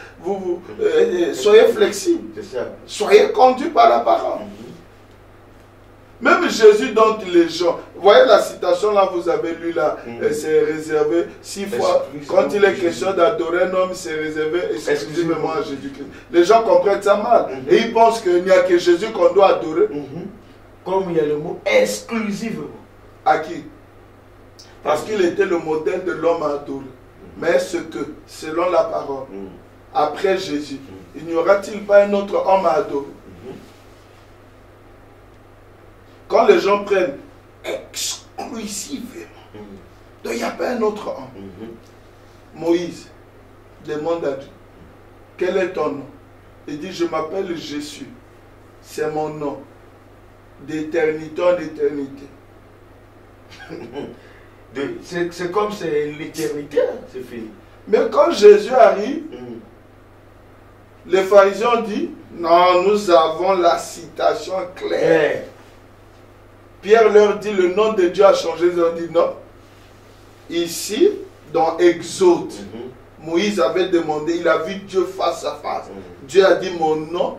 soyez flexible. Soyez conduit par la parole. Même Jésus dont les gens, vous voyez la citation là, vous avez lu là, c'est réservé 6 fois. Quand il est question d'adorer un homme, c'est réservé exclusivement à Jésus-Christ. Les gens comprennent ça mal. Et ils pensent qu'il n'y a que Jésus qu'on doit adorer. Comme il y a le mot exclusivement. À qui? Parce qu'il était le modèle de l'homme à adorer. Mais ce que, selon la parole, après Jésus, il n'y aura-t-il pas un autre homme à adorer? Quand les gens prennent exclusivement, donc il n'y a pas un autre homme. Moïse demande à Dieu, quel est ton nom? Il dit, je m'appelle Jésus. C'est mon nom. D'éternité en éternité. C'est comme c'est l'éternité, c'est fini. Mais quand Jésus arrive, les pharisiens disent, non, nous avons la citation claire. Pierre leur dit, le nom de Dieu a changé. Ils ont dit non. Ici, dans Exode, Moïse avait demandé, il a vu Dieu face à face. Dieu a dit, mon nom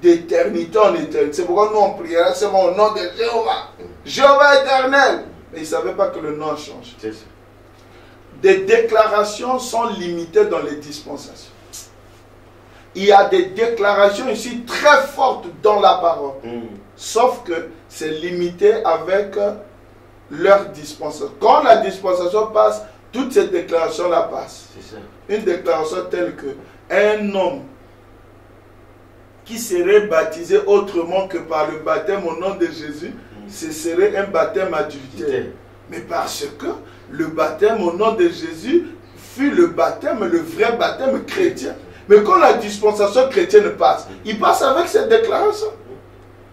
d'éternité en éternité. C'est pourquoi nous on priera, c'est mon nom de Jéhovah. Jéhovah éternel. Mais ils ne savaient pas que le nom a changé. Des déclarations sont limitées dans les dispensations. Il y a des déclarations ici très fortes dans la parole. Sauf que c'est limité avec leur dispensation. Quand la dispensation passe, toutes ces déclarations-là passent. Une déclaration telle que un homme qui serait baptisé autrement que par le baptême au nom de Jésus, ce serait un baptême adultère. Mais parce que le baptême au nom de Jésus fut le baptême, le vrai baptême chrétien. Mais quand la dispensation chrétienne passe, il passe avec cette déclaration.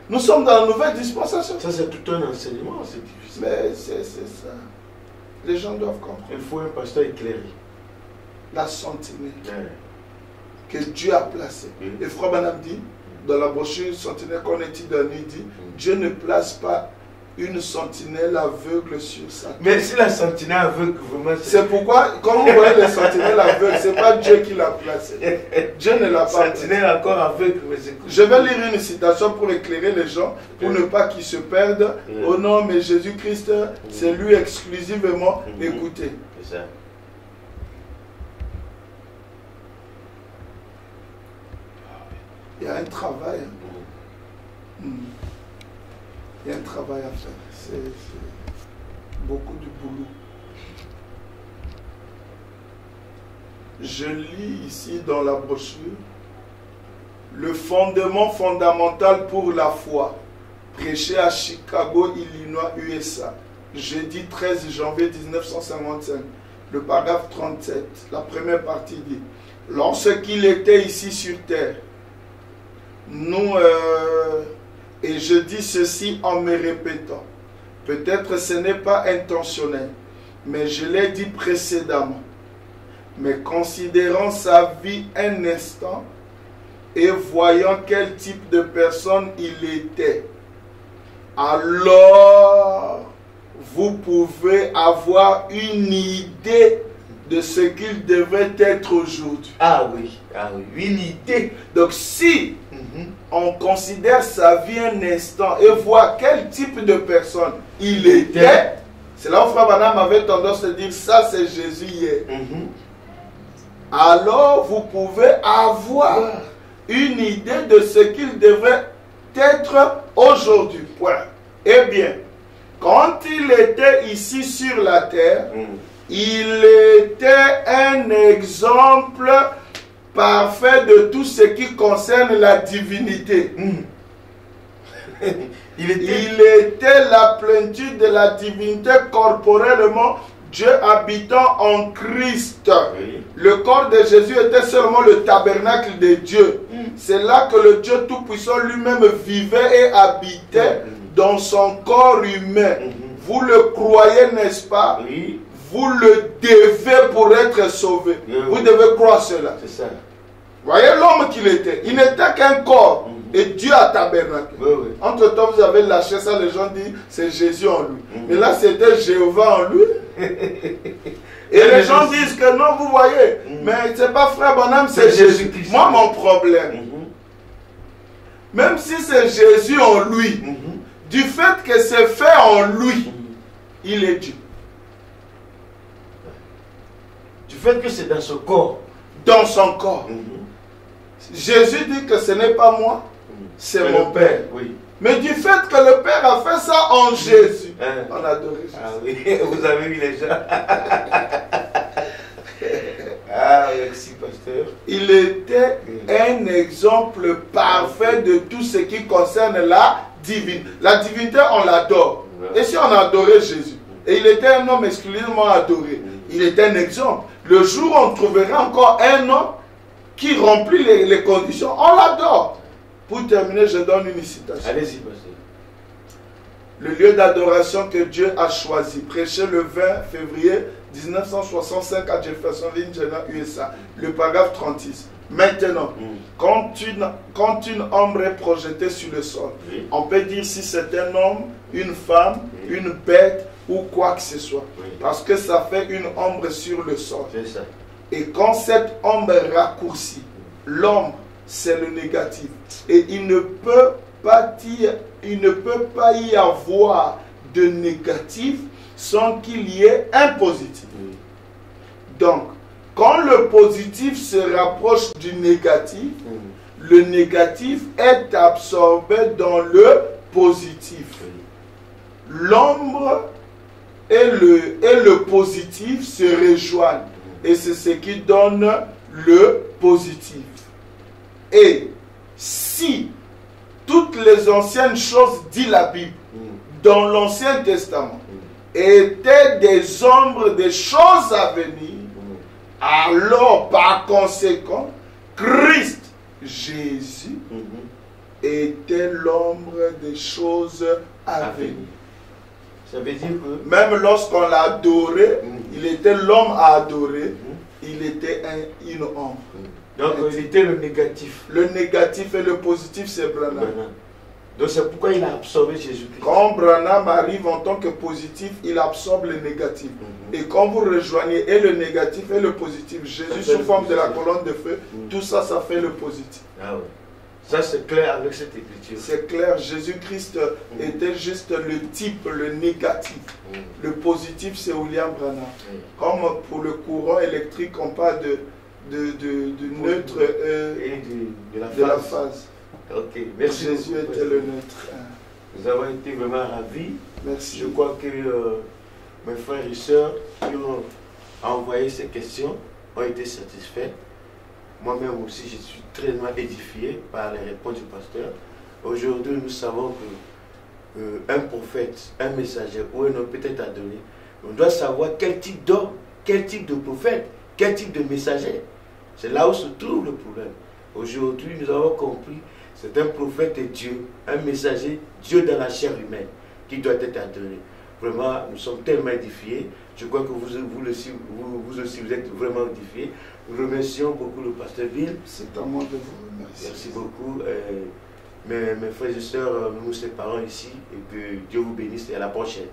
Nous sommes dans la nouvelle dispensation. Ça, c'est tout un enseignement, c'est difficile. Mais c'est ça. Les gens doivent comprendre. Il faut un pasteur éclairé. La sentinelle que Dieu a placée. Et Frère Branham dit, dans la brochure sentinelle qu'on est donné, il dit, Dieu ne place pas une sentinelle aveugle sur sa tête. Mais si la sentinelle aveugle, vraiment... C'est pourquoi, quand vous voyez les sentinelles aveugles, ce n'est pas Dieu qui l'a placé. Dieu ne l'a pas sentinelle placé. Encore aveugle, mais c'est... Je vais lire une citation pour éclairer les gens, pour ne pas qu'ils se perdent. Oh non, mais Jésus-Christ, c'est lui exclusivement. Écoutez. C'est ça. Il y a un travail. Il y a un travail à faire. C'est beaucoup de boulot. Je lis ici dans la brochure Le fondement fondamental pour la foi. Prêché à Chicago, Illinois, USA. Jeudi 13 janvier 1955. Le paragraphe 37. La première partie dit: lorsqu'il était ici sur terre, nous, et je dis ceci en me répétant, peut-être ce n'est pas intentionnel, mais je l'ai dit précédemment. Mais considérant sa vie un instant et voyant quel type de personne il était, alors vous pouvez avoir une idée de ce qu'il devait être aujourd'hui. Ah oui, une idée. Donc si on considère sa vie un instant et voit quel type de personne il était, c'est là où Frère Branham avait tendance à dire ça c'est Jésus hier. Alors vous pouvez avoir une idée de ce qu'il devait être aujourd'hui. Point. Eh bien, quand il était ici sur la terre, il était un exemple parfait de tout ce qui concerne la divinité. Il était la plénitude de la divinité corporellement, Dieu habitant en Christ. Oui. Le corps de Jésus était seulement le tabernacle de Dieu. C'est là que le Dieu Tout-Puissant lui-même vivait et habitait dans son corps humain. Vous le croyez, n'est-ce pas? Oui. Vous le devez pour être sauvé. Vous devez croire cela. C'est ça. Voyez l'homme qu'il était. Il n'était qu'un corps. Et Dieu a tabernacle. Entre-temps, vous avez lâché ça, les gens disent c'est Jésus en lui. Mais là, c'était Jéhovah en lui. Et les gens disent que non, vous voyez. Mais ce n'est pas Frère Branham, c'est Jésus. Moi, mon problème, même si c'est Jésus en lui, du fait que c'est fait en lui, il est Dieu. Du fait que c'est dans ce corps. Dans son corps. Jésus dit que ce n'est pas moi, c'est mon Père. Oui. Mais du fait que le Père a fait ça en Jésus, on adore Jésus. Ah oui, vous avez vu les gens. Ah, merci, pasteur. Il était un exemple parfait de tout ce qui concerne la divinité. La divinité, on l'adore. Et si on adorait Jésus, et il était un homme exclusivement adoré, il était un exemple. Le jour où on trouvera encore un homme qui remplit les conditions, on l'adore. Pour terminer, je donne une citation. Allez-y, pasteur. Le lieu d'adoration que Dieu a choisi, prêché le 20 février 1965 à Jeffersonville, Indiana, USA. Le paragraphe 36. Maintenant, quand une ombre est projetée sur le sol, on peut dire si c'est un homme, une femme, une bête ou quoi que ce soit. Parce que ça fait une ombre sur le sol. C'est ça. Et quand cette ombre raccourcit, l'ombre, c'est le négatif. Et il ne peut pas y avoir de négatif sans qu'il y ait un positif. Donc, quand le positif se rapproche du négatif, le négatif est absorbé dans le positif. L'ombre et le positif se rejoignent. Et c'est ce qui donne le positif. Et si toutes les anciennes choses, dit la Bible, dans l'Ancien Testament, étaient des ombres des choses à venir, alors par conséquent, Christ, Jésus, était l'ombre des choses à venir. Ça veut dire que même lorsqu'on l'a adoré, il était l'homme à adorer, il était une ombre. Donc il était le négatif. Le négatif et le positif, c'est Branham. Donc c'est pourquoi il a absorbé Jésus-Christ. Quand Branham arrive en tant que positif, il absorbe le négatif. Et quand vous rejoignez et le négatif et le positif, Jésus sous forme de la colonne de feu, tout ça, ça fait le positif. Ah ouais. Ça c'est clair avec cette écriture. C'est clair, Jésus-Christ était juste le type, le négatif. Le positif, c'est William Branham. Comme pour le courant électrique, on parle de neutre et de la phase. Ok, merci. Jésus beaucoup, était le neutre. Nous avons été vraiment ravis. Merci. Je crois que mes frères et sœurs qui ont envoyé ces questions ont été satisfaits. moi-même aussi, je suis très édifié par les réponses du pasteur. Aujourd'hui, nous savons qu'un prophète, un messager ou un homme peut être donné. On doit savoir quel type d'homme, quel type de prophète, quel type de messager. C'est là où se trouve le problème. Aujourd'hui, nous avons compris, c'est un prophète et Dieu, un messager, Dieu dans la chair humaine, qui doit être adoré. Vraiment, nous sommes tellement édifiés. Je crois que vous aussi, vous êtes vraiment édifiés. Nous remercions beaucoup le pasteur Ville. C'est à moi de vous remercier. Merci beaucoup. Mes frères et sœurs, nous nous séparons ici et que Dieu vous bénisse et à la prochaine.